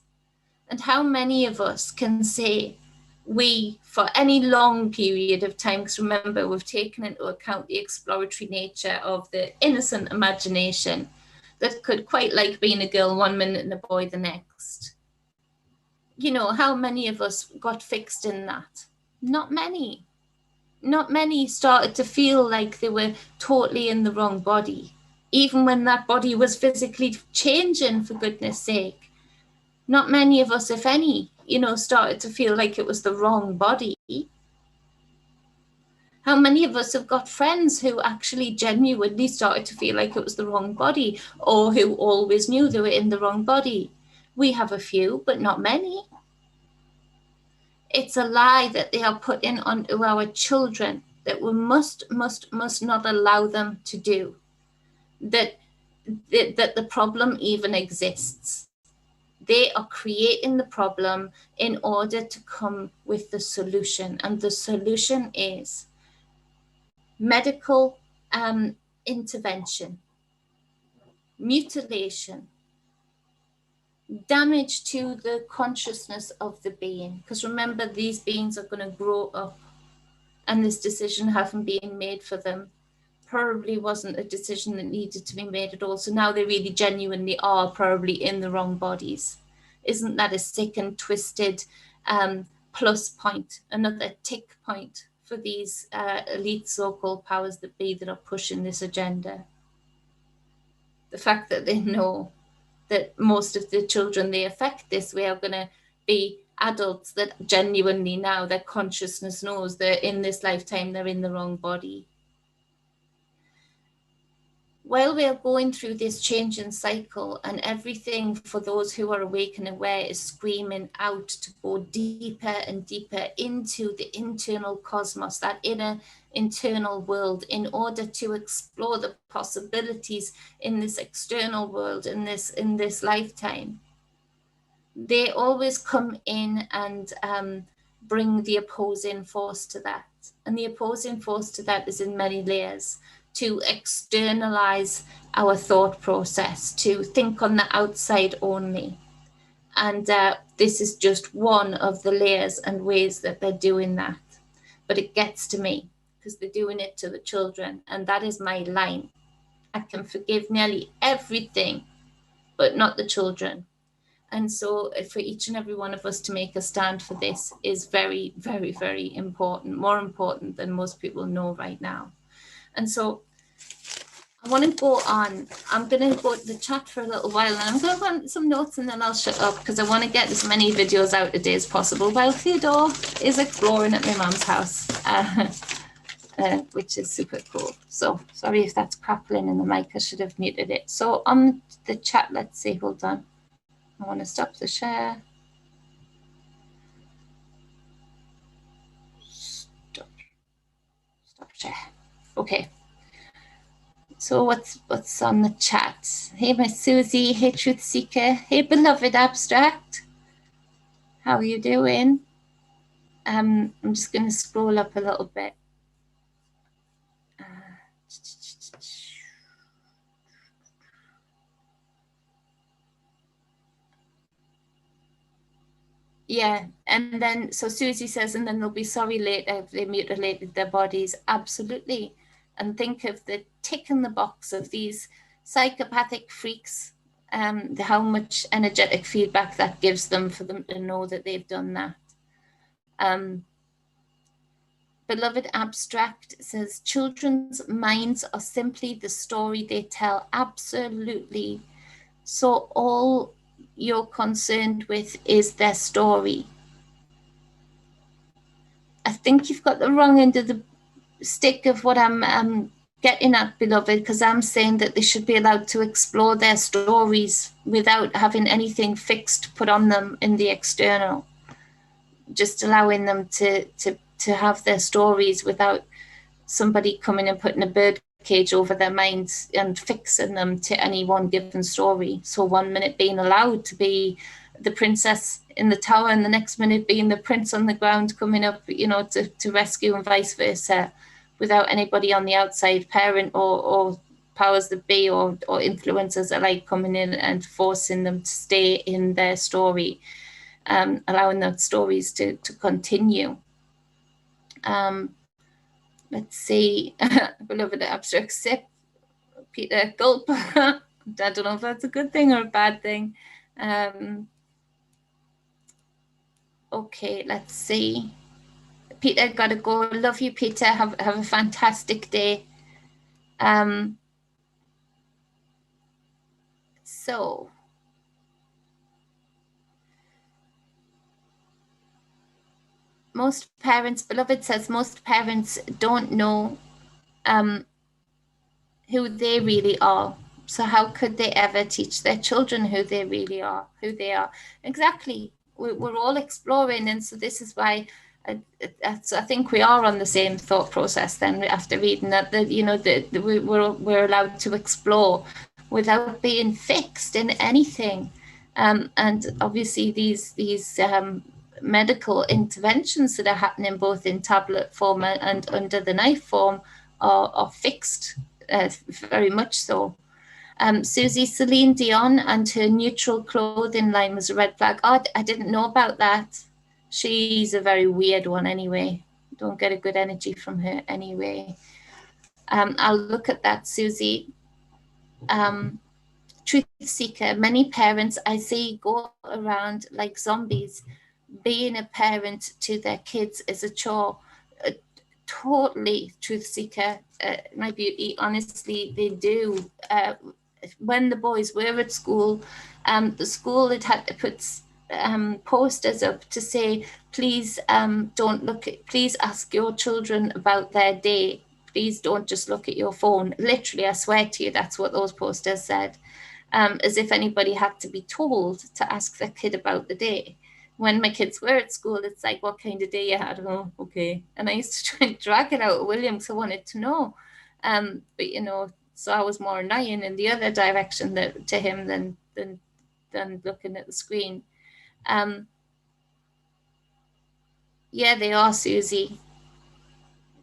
And how many of us can say we, for any long period of time, because remember, we've taken into account the exploratory nature of the innocent imagination that could quite like being a girl one minute and a boy the next. You know, how many of us got fixed in that? Not many. Not many started to feel like they were totally in the wrong body, even when that body was physically changing, for goodness sake. Not many of us, if any, you know, started to feel like it was the wrong body. How many of us have got friends who actually genuinely started to feel like it was the wrong body, or who always knew they were in the wrong body? We have a few, but not many. It's a lie that they are putting onto our children that we must not allow them to do. That the problem even exists. They are creating the problem in order to come with the solution. And the solution is medical intervention, mutilation, damage to the consciousness of the being. Because remember, these beings are going to grow up, and this decision having been made for them probably wasn't a decision that needed to be made at all. So now they really genuinely are probably in the wrong bodies. Isn't that a sick and twisted plus point, another tick point for these elite so-called powers that be that are pushing this agenda? The fact that they know that most of the children they affect this way are going to be adults that genuinely now their consciousness knows that in this lifetime they're in the wrong body. While we are going through this changing cycle, and everything for those who are awake and aware is screaming out to go deeper and deeper into the internal cosmos, that inner internal world, in order to explore the possibilities in this external world, in this lifetime, they always come in and bring the opposing force to that. And the opposing force to that is in many layers. To externalize our thought process, to think on the outside only. And this is just one of the layers and ways that they're doing that. But it gets to me, because they're doing it to the children. And that is my line. I can forgive nearly everything, but not the children. And so for each and every one of us to make a stand for this is very, very, very important, more important than most people know right now. And so I want to go on. I'm going to go to the chat for a little while, and I'm going to run some notes and then I'll shut up because I want to get as many videos out today as possible while Theodore is exploring at my mum's house, which is super cool. So sorry if that's crackling in the mic. I should have muted it. So on the chat, let's see. Hold on. I want to stop the share. Stop share. Okay. So what's on the chat? Hey, my Susie. Hey, Truth Seeker. Hey, beloved Abstract. How are you doing? I'm just going to scroll up a little bit. Yeah, and then so Susie says, and then they'll be sorry later if they mutilated their bodies. Absolutely. And think of the tick in the box of these psychopathic freaks, how much energetic feedback that gives them for them to know that they've done that. Beloved Abstract says, children's minds are simply the story they tell. Absolutely. So all you're concerned with is their story. I think you've got the wrong end of the stick of what I'm getting at, beloved, because I'm saying that they should be allowed to explore their stories without having anything fixed put on them in the external. Just allowing them to have their stories without somebody coming and putting a bird cage over their minds and fixing them to any one given story. So 1 minute being allowed to be the princess in the tower and the next minute being the prince on the ground coming up, you know, to rescue, and vice versa, without anybody on the outside, parent or powers that be or influencers alike coming in and forcing them to stay in their story, allowing those stories to continue. Let's see. Beloved Abstract Sip, Peter Gulp. I don't know if that's a good thing or a bad thing. Okay, let's see. Peter, gotta go. Love you, Peter. Have a fantastic day. So most parents, beloved says, most parents don't know who they really are. So how could they ever teach their children who they really are, who they are? Exactly. We're all exploring, and so this is why I think we are on the same thought process. Then after reading that, we're allowed to explore without being fixed in anything, and obviously these medical interventions that are happening both in tablet form and under the knife form are fixed. Very much so. Susie, Celine Dion and her neutral clothing line was a red flag. Oh, I didn't know about that. She's a very weird one anyway. Don't get a good energy from her anyway. I'll look at that, Susie. Truth Seeker, many parents I see go around like zombies. Being a parent to their kids is a chore. Totally, Truth Seeker, my beauty. Honestly, they do. When the boys were at school, the school had to put posters up to say, please don't look at, please ask your children about their day. Please don't just look at your phone. Literally, I swear to you, that's what those posters said. As if anybody had to be told to ask their kid about the day. When my kids were at school, it's like, what kind of day you had? Oh, okay. And I used to try and drag it out of William because I wanted to know. But, you know, so I was more annoying in the other direction to him than looking at the screen. Yeah, they are, Susie.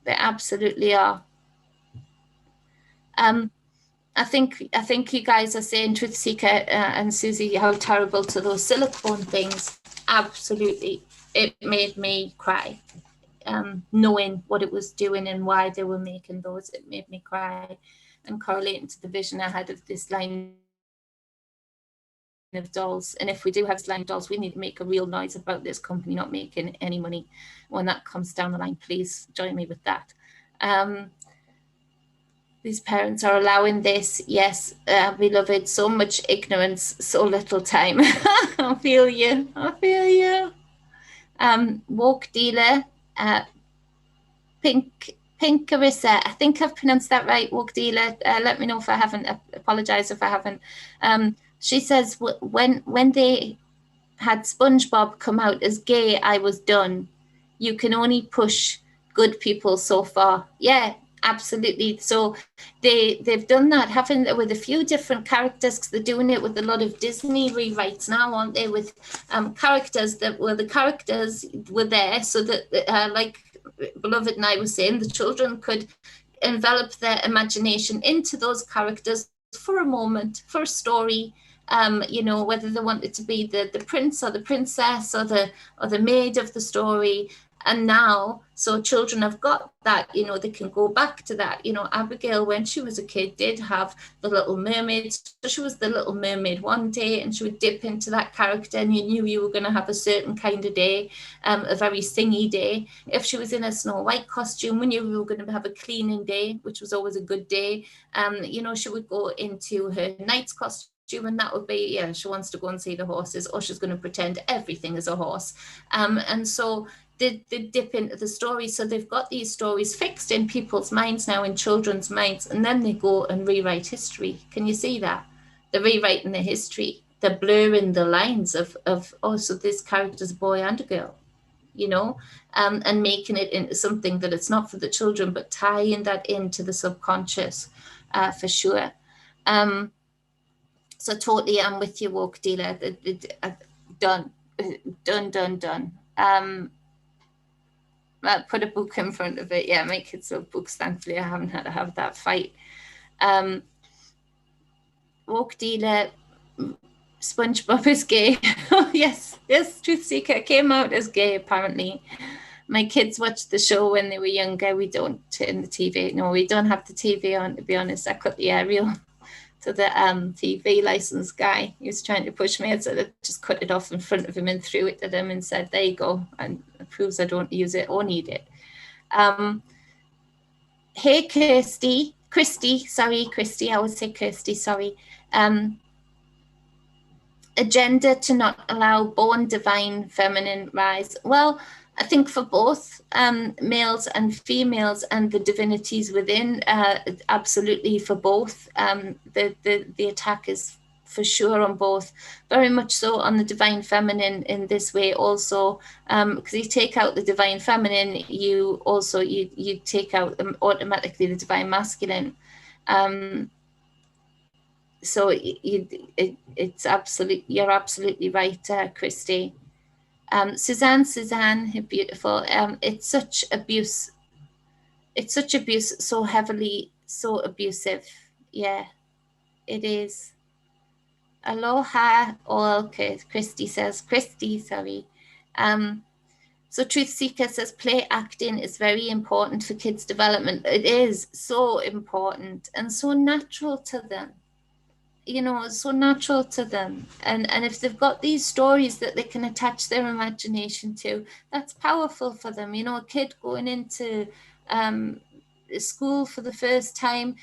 They absolutely are. I think you guys are saying, Truth Seeker and Susie, how terrible to those silicone things. Absolutely. It made me cry. Knowing what it was doing and why they were making those, it made me cry. And correlating to the vision I had of this line of dolls. And if we do have this line of dolls, we need to make a real noise about this company not making any money. When that comes down the line, please join me with that. These parents are allowing this. Yes, beloved, so much ignorance, so little time. I feel you. I feel you. Woke dealer, Pink Carissa. I think I've pronounced that right. Woke dealer. Let me know if I haven't. Apologize if I haven't. She says when they had SpongeBob come out as gay, I was done. You can only push good people so far. Yeah, absolutely. So they've done that, haven't they, with a few different characters, because they're doing it with a lot of Disney rewrites now, aren't they, with characters that were the characters were there so that like Beloved and I were saying, the children could envelop their imagination into those characters for a moment, for a story. You know, whether they wanted to be the prince or the princess or the maid of the story. And now, so children have got that, you know, they can go back to that. You know, Abigail, when she was a kid, did have the Little Mermaid. So she was the Little Mermaid one day, and she would dip into that character, and you knew you were going to have a certain kind of day, a very singy day. If she was in a Snow White costume, we knew we were going to have a cleaning day, which was always a good day. You know, she would go into her knight's costume, and that would be, yeah, she wants to go and see the horses, or she's going to pretend everything is a horse. And so they dip into the story. So they've got these stories fixed in people's minds now, in children's minds, and then they go and rewrite history. Can you see that? They're rewriting the history. They're blurring the lines of oh, so this character's a boy and a girl, you know, and making it into something that it's not for the children, but tying that into the subconscious, for sure. So totally, I'm with you, woke dealer. Done. Put a book in front of it. Yeah, my kids love books. Thankfully, I haven't had to have that fight. Woke dealer, SpongeBob is gay. yes, Truth Seeker came out as gay, apparently. My kids watched the show when they were younger. We don't turn the TV. No, we don't have the TV on, to be honest. I cut the aerial to the TV license guy. He was trying to push me, so I just cut it off in front of him and threw it at him and said, there you go, and it proves I don't use it or need it. Hey, Christy, I would say Kirsty, sorry. Agenda to not allow born divine feminine rise. Well, I think for both males and females and the divinities within, absolutely for both. The attack is for sure on both, very much so on the divine feminine in this way also, because you take out the divine feminine, you also you take out automatically the divine masculine. So it's absolutely, you're absolutely right, Christy. Suzanne, beautiful. It's such abuse. It's such abuse, so heavily, so abusive. Yeah, it is. Aloha, all Christy says. Christy, sorry. So Truth Seeker says play acting is very important for kids' development. It is so important and so natural to them. You know, it's so natural to them, and if they've got these stories that they can attach their imagination to, that's powerful for them. You know, a kid going into school for the first time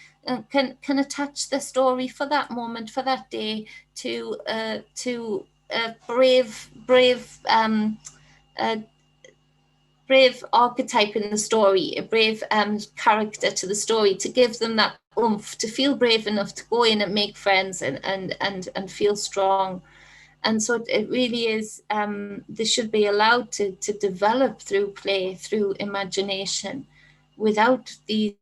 can attach their story for that moment, for that day, to a brave archetype in the story, a brave character to the story, to give them that oomph, to feel brave enough to go in and make friends and feel strong. And so it really is, they should be allowed to develop through play, through imagination, without these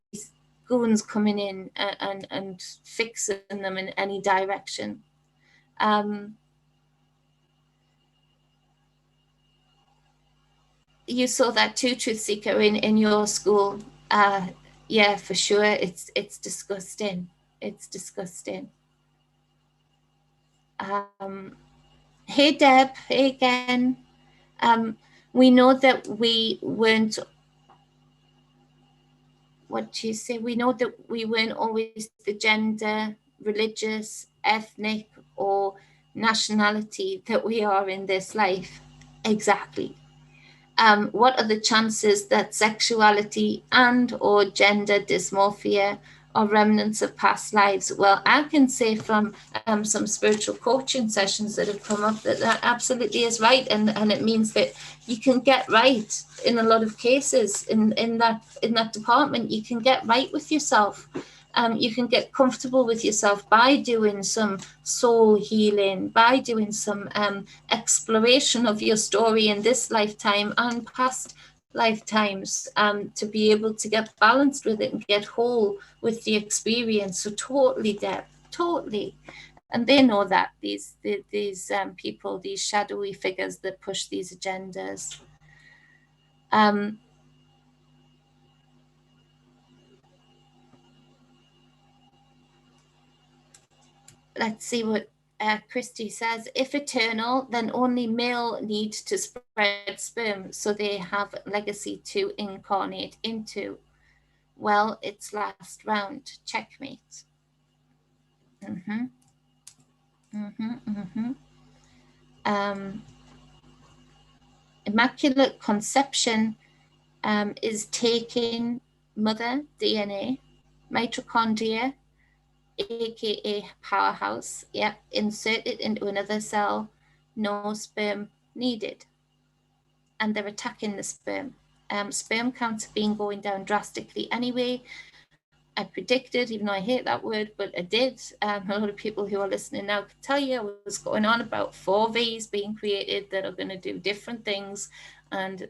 goons coming in and fixing them in any direction. You saw that too, Truth Seeker, in your school. Yeah, for sure. It's disgusting. It's disgusting. Hey, Deb. Hey again. We know that we weren't, what do you say? We know that we weren't always the gender, religious, ethnic, or nationality that we are in this life? Exactly. What are the chances that sexuality and or gender dysmorphia are remnants of past lives? Well, I can say from some spiritual coaching sessions that have come up that that absolutely is right, and it means that you can get right in a lot of cases in that department. You can get right with yourself. You can get comfortable with yourself by doing some soul healing, by doing some exploration of your story in this lifetime and past lifetimes, to be able to get balanced with it and get whole with the experience. So totally, Deb, totally. And they know that these people, these shadowy figures that push these agendas. Let's see what Christy says. If eternal, then only male need to spread sperm, so they have legacy to incarnate into. Well, it's last round. Checkmate. Immaculate conception is taking mother DNA, mitochondria, aka powerhouse, yep, insert it into another cell, no sperm needed. And they're attacking the sperm. Sperm counts have been going down drastically anyway. I predicted, even though I hate that word, but I did. A lot of people who are listening now can tell you I was going on about 4 Vs being created that are going to do different things. And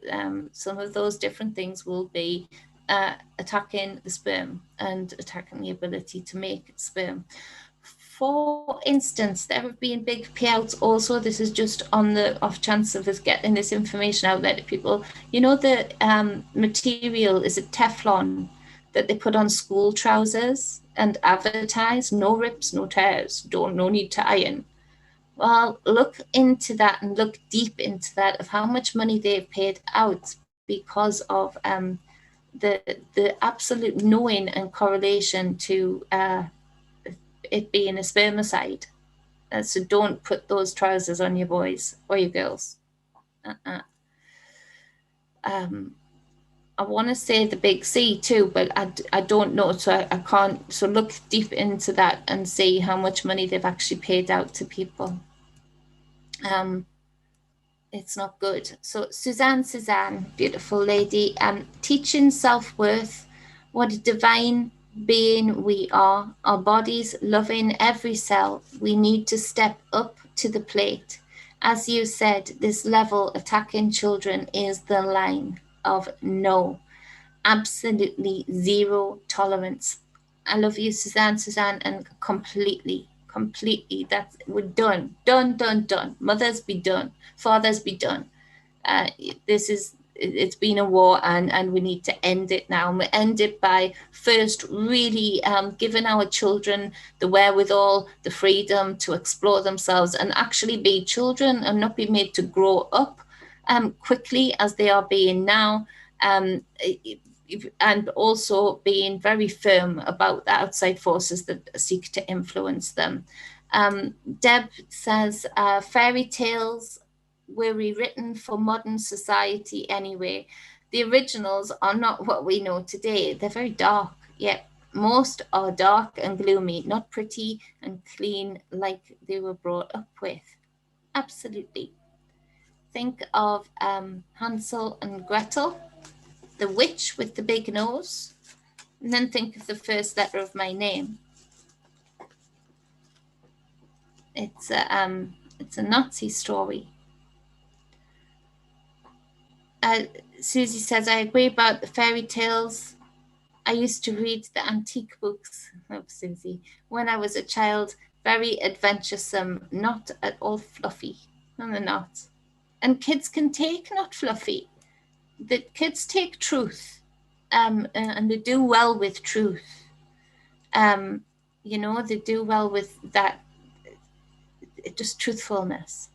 some of those different things will be attacking the sperm and attacking the ability to make sperm. For instance, there have been big payouts also. This is just on the off chance of us getting this information out there to people. You know, the material, is it Teflon, that they put on school trousers and advertise, no rips, no tears, no need to iron. Well, look into that and look deep into that of how much money they've paid out because of the absolute knowing and correlation to it being a spermicide. So don't put those trousers on your boys or your girls. I want to say the big C too, but I don't know, so I can't. So look deep into that and see how much money they've actually paid out to people. It's not good. So Suzanne, beautiful lady, teaching self-worth, what a divine being we are, our bodies loving every cell. We need to step up to the plate. As you said, this level attacking children is the line of no, absolutely zero tolerance. I love you, Suzanne, and completely. That's, we're done. Mothers be done. Fathers be done. It's been a war, and we need to end it now. And we end it by first really giving our children the wherewithal, the freedom to explore themselves and actually be children and not be made to grow up quickly as they are being now. And also being very firm about the outside forces that seek to influence them. Deb says, fairy tales were rewritten for modern society anyway. The originals are not what we know today. They're very dark, yet most are dark and gloomy, not pretty and clean like they were brought up with. Absolutely. Think of Hansel and Gretel, the witch with the big nose, and then think of the first letter of my name. It's a Nazi story. Susie says, I agree about the fairy tales. I used to read the antique books of Susie when I was a child. Very adventuresome, not at all fluffy. No, they're not. And kids can take not fluffy. The kids take truth, and they do well with truth. They do well with that, just truthfulness.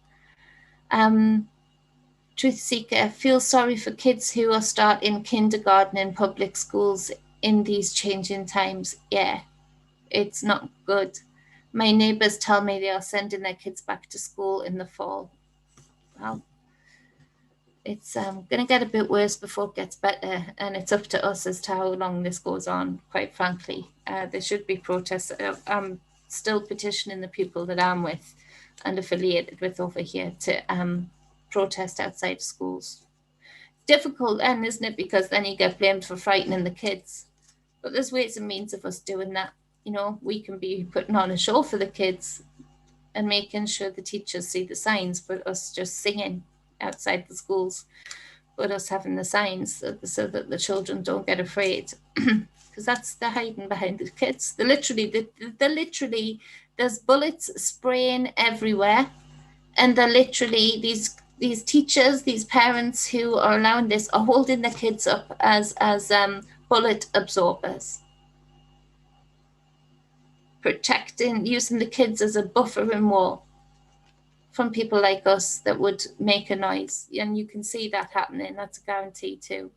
Truth Seeker, feel sorry for kids who are starting kindergarten in public schools in these changing times. Yeah, it's not good. My neighbours tell me they are sending their kids back to school in the fall. Well, it's going to get a bit worse before it gets better, and it's up to us as to how long this goes on, quite frankly. There should be protests. I'm still petitioning the people that I'm with and affiliated with over here to protest outside schools. Difficult then, isn't it? Because then you get blamed for frightening the kids. But there's ways and means of us doing that. You know, we can be putting on a show for the kids and making sure the teachers see the signs, but us just singing outside the schools, but us having the signs so that the children don't get afraid. Because they're hiding behind the kids. They're literally, there's bullets spraying everywhere. And they're literally, these teachers, these parents who are allowing this are holding their kids up as bullet absorbers. Protecting, using the kids as a buffering wall from people like us that would make a noise. And you can see that happening, that's a guarantee too.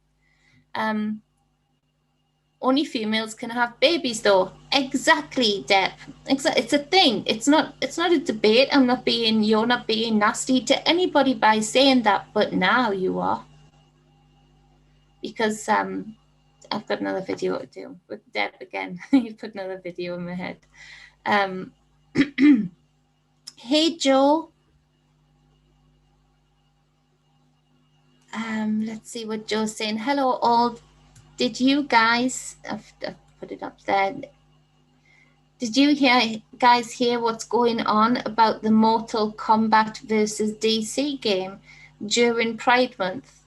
Only females can have babies though. Exactly, Deb. It's a thing. It's not a debate. You're not being nasty to anybody by saying that, but now you are. Because I've got another video to do with Deb again. You put another video in my head. Hey, Joe. Let's see what Joe's saying. Hello, all. Did you guys, I've put it up there. Did you guys hear what's going on about the Mortal Kombat versus DC game during Pride Month?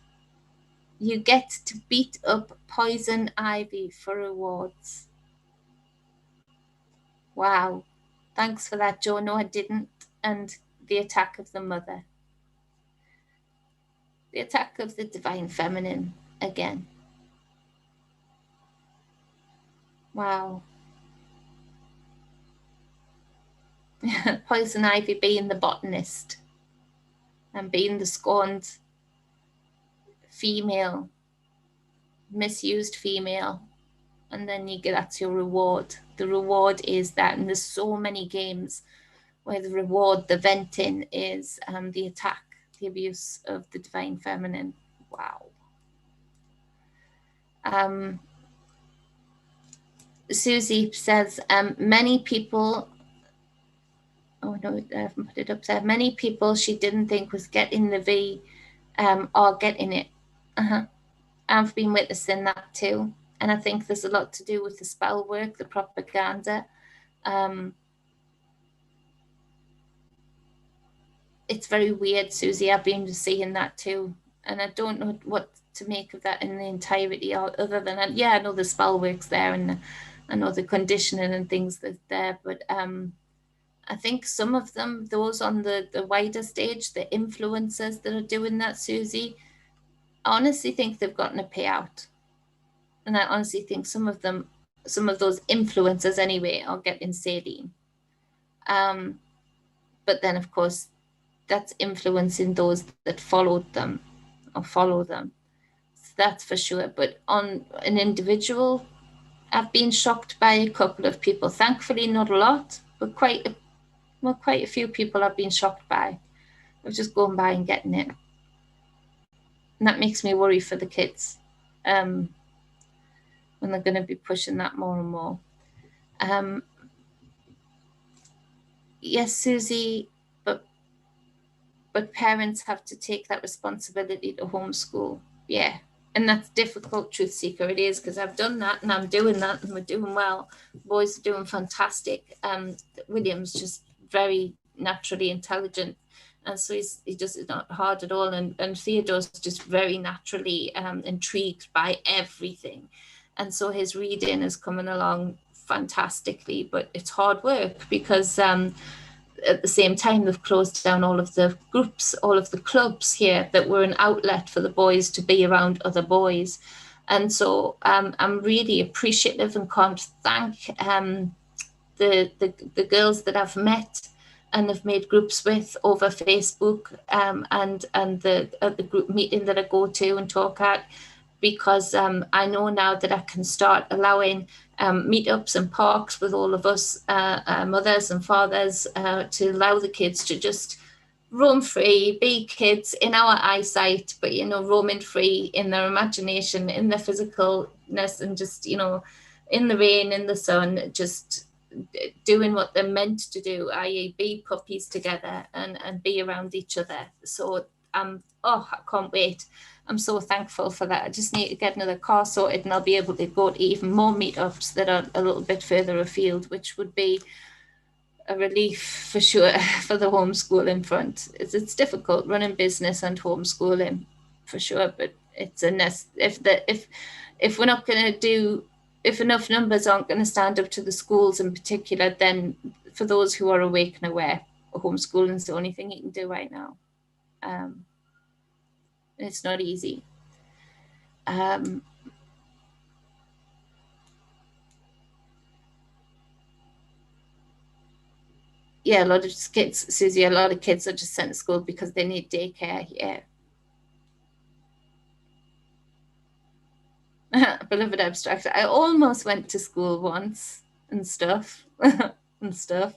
You get to beat up Poison Ivy for rewards. Wow. Thanks for that, Joe. No, I didn't. And the attack of the mother. The attack of the divine feminine again. Wow. Poison Ivy being the botanist and being the scorned female, misused female, and then that's your reward. The reward is that, and there's so many games where the reward, the venting, is the attack, the abuse of the divine feminine. Wow. Susie says, many people, oh no, I haven't put it up there, many people she didn't think was getting the V are getting it. I've been witnessing that too. And I think there's a lot to do with the spell work, the propaganda. It's very weird, Susie. I've been seeing that too. And I don't know what to make of that in the entirety, other than, yeah, I know the spell work's there, and I know the conditioning and things that's there, but I think some of them, those on the wider stage, the influencers that are doing that, Susie, I honestly think they've gotten a payout. And I honestly think some of those influencers anyway are getting saline. But then, of course, that's influencing those that followed them or follow them. So that's for sure. But on an individual, I've been shocked by a couple of people. Thankfully, not a lot, but quite a few people I've been shocked by. Of just going by and getting it. And that makes me worry for the kids when they're going to be pushing that more and more. Yes, Susie, but parents have to take that responsibility to homeschool. Yeah, and that's difficult, Truth Seeker. It is, because I've done that and I'm doing that and we're doing well. Boys are doing fantastic. William's just very naturally intelligent, and so he does it not hard at all. And Theodore's just very naturally intrigued by everything, and so his reading is coming along fantastically. But it's hard work because at the same time they've closed down all of the groups, all of the clubs here that were an outlet for the boys to be around other boys. And so I'm really appreciative and can't thank the girls that I've met and have made groups with over Facebook and the group meeting that I go to and talk at. because I know now that I can start allowing meetups and parks with all of us mothers and fathers to allow the kids to just roam free, be kids in our eyesight, but, you know, roaming free in their imagination, in their physicalness, and just, you know, in the rain, in the sun, just doing what they're meant to do, i.e. be puppies together and be around each other. So I can't wait. I'm so thankful for that. I just need to get another car sorted and I'll be able to go to even more meetups that are a little bit further afield, which would be a relief for sure for the homeschooling front. It's difficult running business and homeschooling for sure, but it's a if we're not going to do, if enough numbers aren't going to stand up to the schools in particular, then for those who are awake and aware, homeschooling is the only thing you can do right now. It's not easy. Yeah, a lot of kids, Susie, a lot of kids are just sent to school because they need daycare. Yeah. Beloved abstract. I almost went to school once and stuff. and stuff.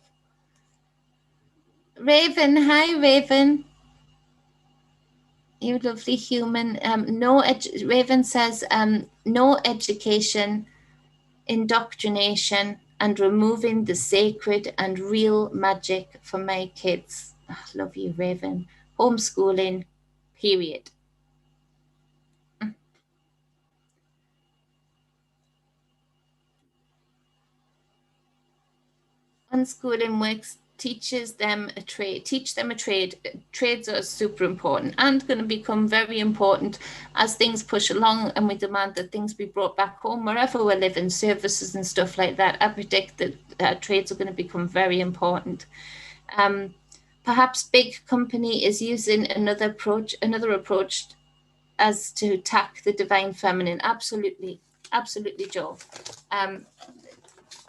Raven, hi Raven. You lovely human. Raven says no education, indoctrination, and removing the sacred and real magic for my kids. Oh, love you, Raven. Homeschooling, period. Unschooling works teaches them a trade. Trades are super important and going to become very important as things push along, and we demand that things be brought back home wherever we're living, services and stuff like that. I predict that trades are going to become very important. Perhaps big company is using another approach as to attack the divine feminine. Absolutely, Joe.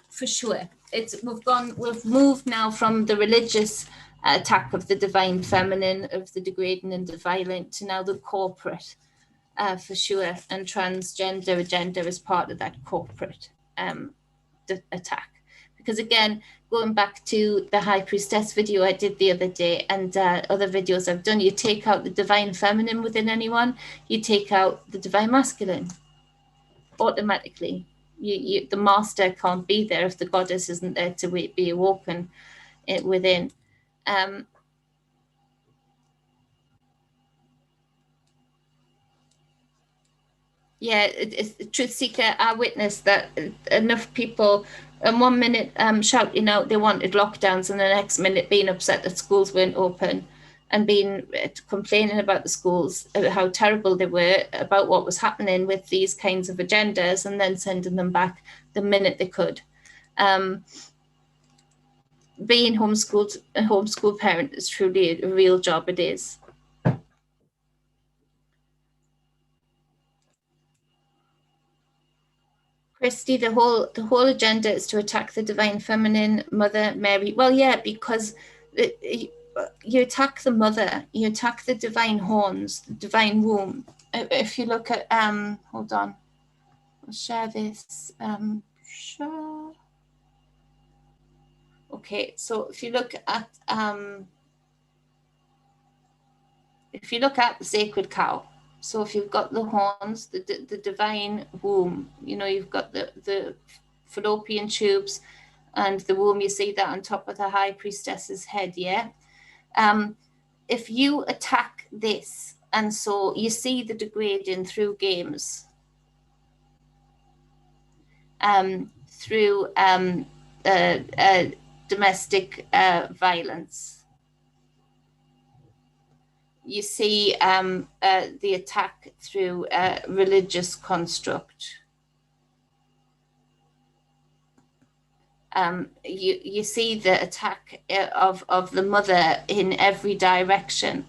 For sure. We've moved now from the religious attack of the divine feminine, of the degrading and the violent, to now the corporate, for sure. And transgender agenda is part of that corporate attack. Because again, going back to the high priestess video I did the other day, and other videos I've done, you take out the divine feminine within anyone, you take out the divine masculine automatically. The master can't be there if the goddess isn't there to be awoken within. Yeah, Truth Seeker, I witnessed that enough people, in 1 minute shouting out they wanted lockdowns, and the next minute being upset that schools weren't open, and being complaining about the schools, how terrible they were, about what was happening with these kinds of agendas, and then sending them back the minute they could. Being homeschooled, a homeschool parent is truly a real job. It is. Christy, the whole agenda is to attack the divine feminine, Mother Mary. Well, yeah, because you attack the mother, you attack the divine horns, the divine womb. If you look at hold on, I'll share this. Sure. Okay, so if you look at the sacred cow, so if you've got the horns, the divine womb, you know, you've got the fallopian tubes and the womb, you see that on top of the high priestess's head, yeah? If you attack this, and so you see the degrading through games, through domestic violence, you see the attack through religious construct. You see the attack of the mother in every direction.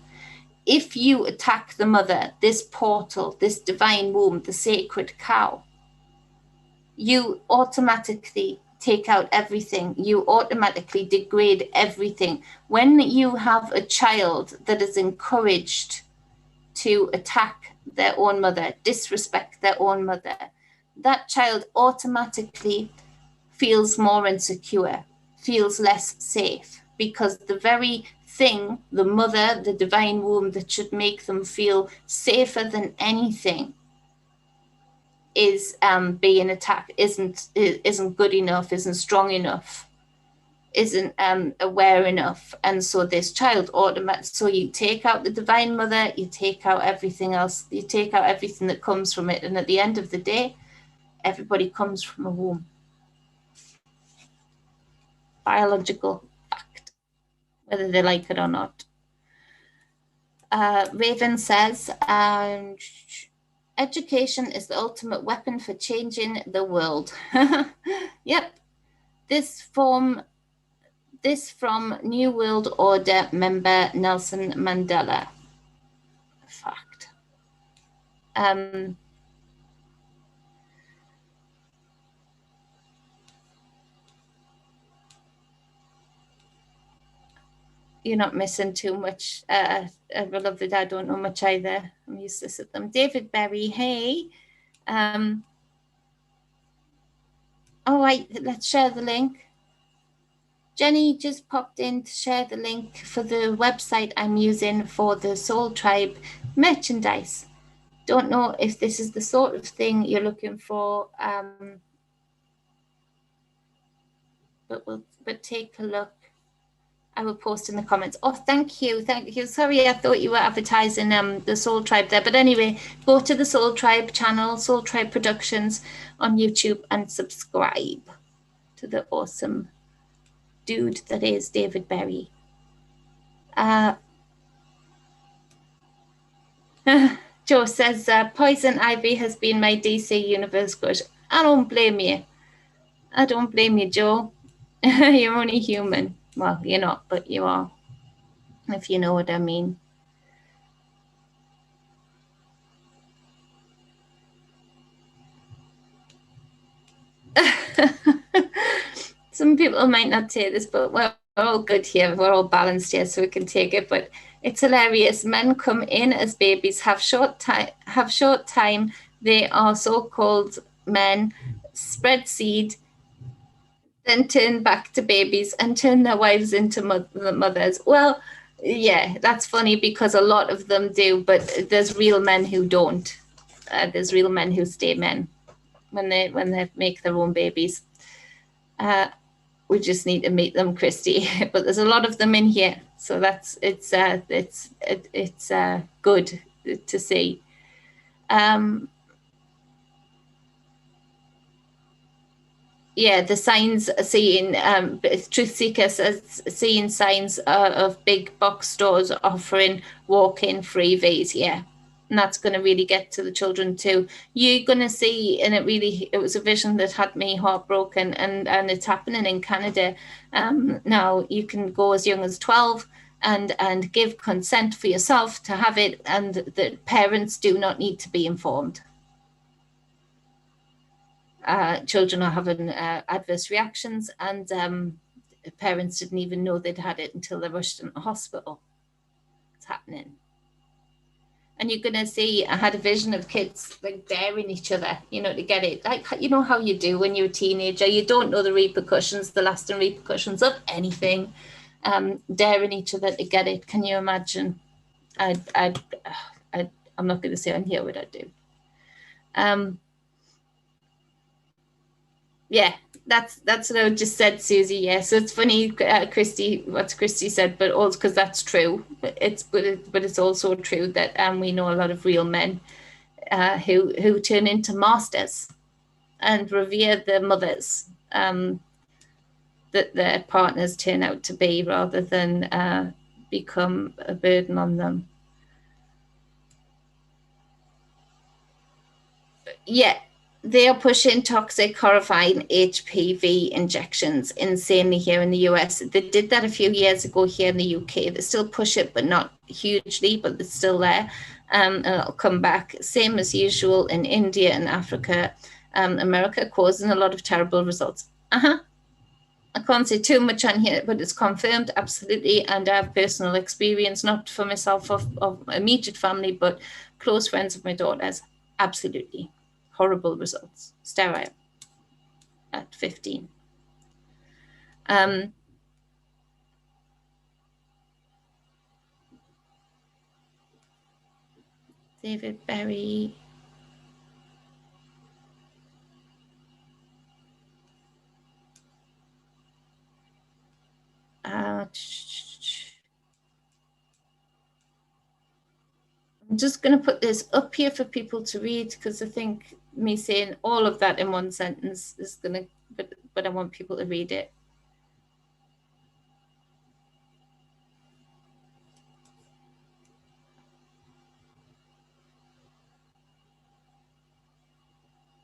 If you attack the mother, this portal, this divine womb, the sacred cow, you automatically take out everything. You automatically degrade everything. When you have a child that is encouraged to attack their own mother, disrespect their own mother, that child automatically feels more insecure, feels less safe, because the very thing, the mother, the divine womb that should make them feel safer than anything, is being attacked, isn't good enough, isn't strong enough, isn't aware enough. And so this child so you take out the divine mother, you take out everything else, you take out everything that comes from it, and at the end of the day, everybody comes from a womb. Biological fact, whether they like it or not. Raven says, education is the ultimate weapon for changing the world. Yep. This from New World Order member Nelson Mandela. Fact. You're not missing too much. Beloved, I don't know much either. I'm useless at them. David Berry, hey. All right, let's share the link. Jenny just popped in to share the link for the website I'm using for the Soul Tribe merchandise. Don't know if this is the sort of thing you're looking for, but take a look. I will post in the comments. Oh, thank you. Sorry, I thought you were advertising the Soul Tribe there. But anyway, go to the Soul Tribe channel, Soul Tribe Productions on YouTube, and subscribe to the awesome dude that is David Berry. Joe says, Poison Ivy has been my DC Universe crush. I don't blame you. I don't blame you, Joe. You're only human. Well, you're not, but you are, if you know what I mean. Some people might not take this, but we're all good here. We're all balanced here, so we can take it. But it's hilarious. Men come in as babies, have short time. They are so-called men, spread seed, then turn back to babies and turn their wives into mothers. Well, yeah, that's funny because a lot of them do, but there's real men who don't. There's real men who stay men when they make their own babies. We just need to meet them, Christy. But there's a lot of them in here, so it's good to see. Yeah, the signs seeing Truth Seeker says seeing signs of big box stores offering walk-in freebies. Yeah, and that's going to really get to the children too. You're going to see, and it was a vision that had me heartbroken, and it's happening in Canada. Now you can go as young as 12 and give consent for yourself to have it, and the parents do not need to be informed. Children are having adverse reactions, and parents didn't even know they'd had it until they're rushed into hospital. It's happening. And you're going to see, I had a vision of kids like daring each other, to get it. Like, how you do when you're a teenager, you don't know the repercussions, the lasting repercussions of anything. Daring each other to get it. Can you imagine? I'm not going to say on here what I do. Yeah, that's what I just said, Susie. Yeah, so it's funny, Christy, what Christy said, but also because that's true. But it's also true that we know a lot of real men who turn into masters and revere the mothers that their partners turn out to be, rather than become a burden on them. Yeah. They are pushing toxic, horrifying HPV injections insanely here in the US. They did that a few years ago here in the UK. They still push it, but not hugely, but it's still there. And it'll come back. Same as usual in India and Africa, America, causing a lot of terrible results. I can't say too much on here, but it's confirmed, absolutely. And I have personal experience, not for myself of immediate family, but close friends of my daughter's. Absolutely. Horrible results. Sterile at 15. David Berry. I'm just going to put this up here for people to read, because I think me saying all of that in one sentence is going to, but I want people to read it.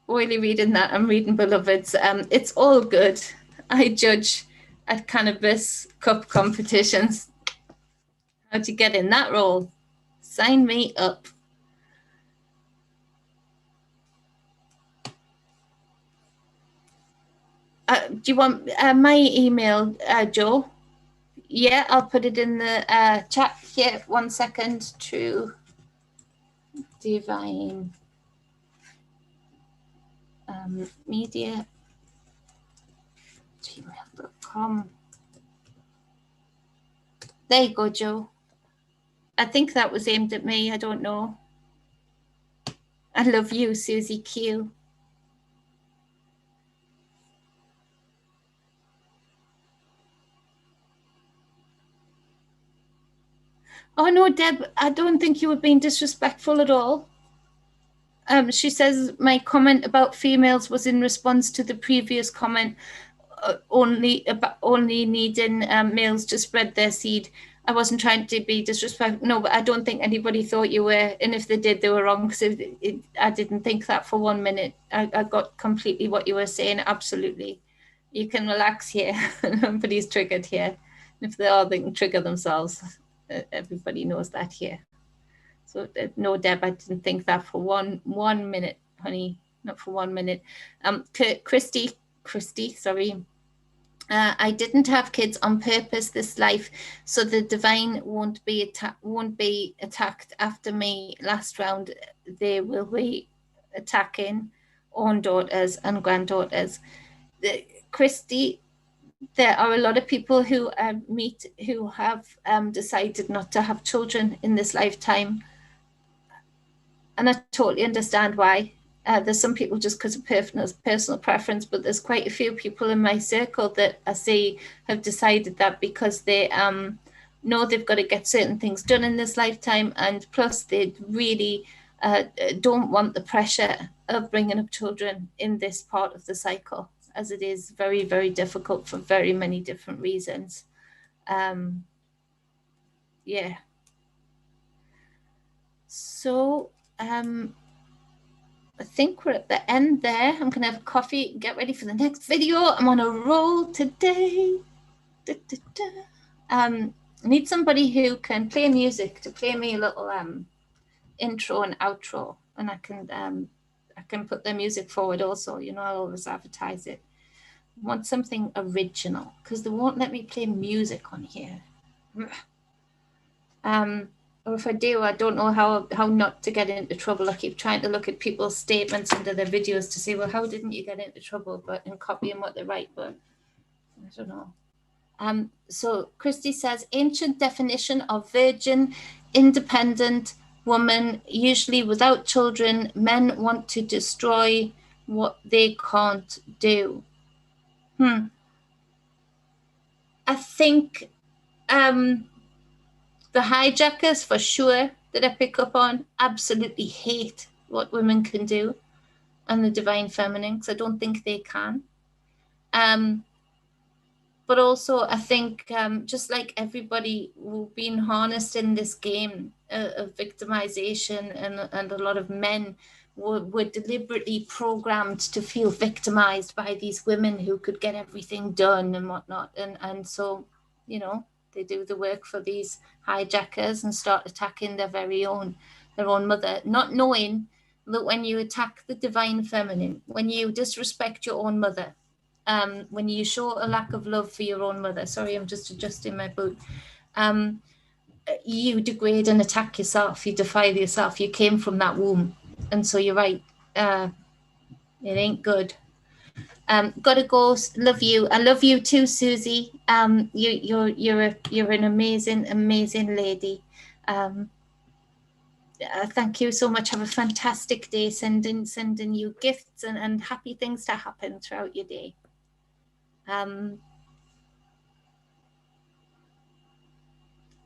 While you're reading that, I'm reading Beloveds. It's all good. I judge at cannabis cup competitions. How'd you get in that role? Sign me up. Do you want my email, Joe? Yeah, I'll put it in the chat here. 1 second. True Divine Media gmail.com. There you go, Joe. I think that was aimed at me. I don't know. I love you, Susie Q. Oh no, Deb, I don't think you were being disrespectful at all. She says my comment about females was in response to the previous comment, only needing males to spread their seed. I wasn't trying to be disrespectful. No, but I don't think anybody thought you were. And if they did, they were wrong, because I didn't think that for 1 minute. I got completely what you were saying. Absolutely. You can relax here. Nobody's triggered here. If they are, they can trigger themselves. Everybody knows that here. So no, Deb, I didn't think that for one minute, honey. Not for 1 minute. Christy, sorry. I didn't have kids on purpose this life, so the divine won't be attacked after me last round. They will be attacking own daughters and granddaughters. Christy, there are a lot of people who meet who have decided not to have children in this lifetime, and I totally understand why. There's some people just because of personal preference, but there's quite a few people in my circle that I see have decided that because they know they've got to get certain things done in this lifetime, and plus they really don't want the pressure of bringing up children in this part of the cycle, as it is very, very difficult for very many different reasons. Yeah. So I think we're at the end there. I'm going to have a coffee and get ready for the next video. I'm on a roll today. I need somebody who can play music to play me a little intro and outro, and I can put their music forward also. You know, I'll always advertise it. I want something original, because they won't let me play music on here. Or if I do, I don't know how not to get into trouble. I keep trying to look at people's statements under their videos to say, well, how didn't you get into trouble? And copying what they write, but I don't know. So Christy says, ancient definition of virgin, independent woman, usually without children. Men want to destroy what they can't do. I think the hijackers, for sure, that I pick up on, absolutely hate what women can do and the divine feminine, because I don't think they can. But also, I think just like everybody who've been harnessed in this game of victimization, and a lot of men were deliberately programmed to feel victimized by these women who could get everything done and whatnot. And so, you know, they do the work for these hijackers and start attacking their own mother, not knowing that when you attack the divine feminine, when you disrespect your own mother, when you show a lack of love for your own mother, sorry, I'm just adjusting my boot, you degrade and attack yourself, you defy yourself, you came from that womb. And so you're right, it ain't good. Gotta go. Love you. I love you too, Susie. You're an amazing lady. Thank you so much. Have a fantastic day. Sending you gifts and happy things to happen throughout your day.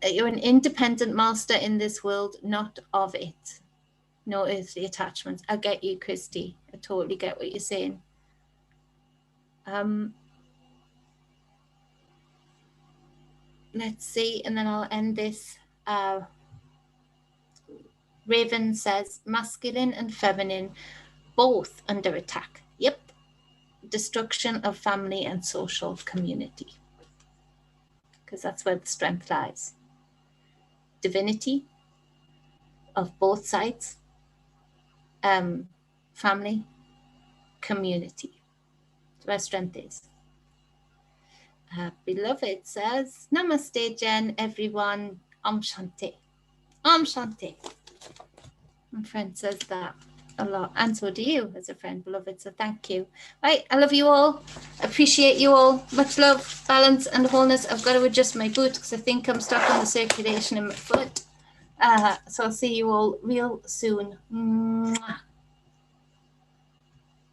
You're an independent master in this world, not of it. No earthly attachments. I get you, Christy. I totally get what you're saying. Let's see, and then I'll end this. Raven says, masculine and feminine, both under attack. Yep. Destruction of family and social community. Because that's where the strength lies. Divinity of both sides. Family, community. That's where strength is. Beloved says, Namaste, Jen, everyone. Om Shanti. Om Shanti. My friend says that a lot, and so do you as a friend, beloved, so thank you. Right, I love you all, appreciate you all, much love, balance and wholeness. I've got to adjust my boot because I think I'm stuck on the circulation in my foot, so I'll see you all real soon. Mwah.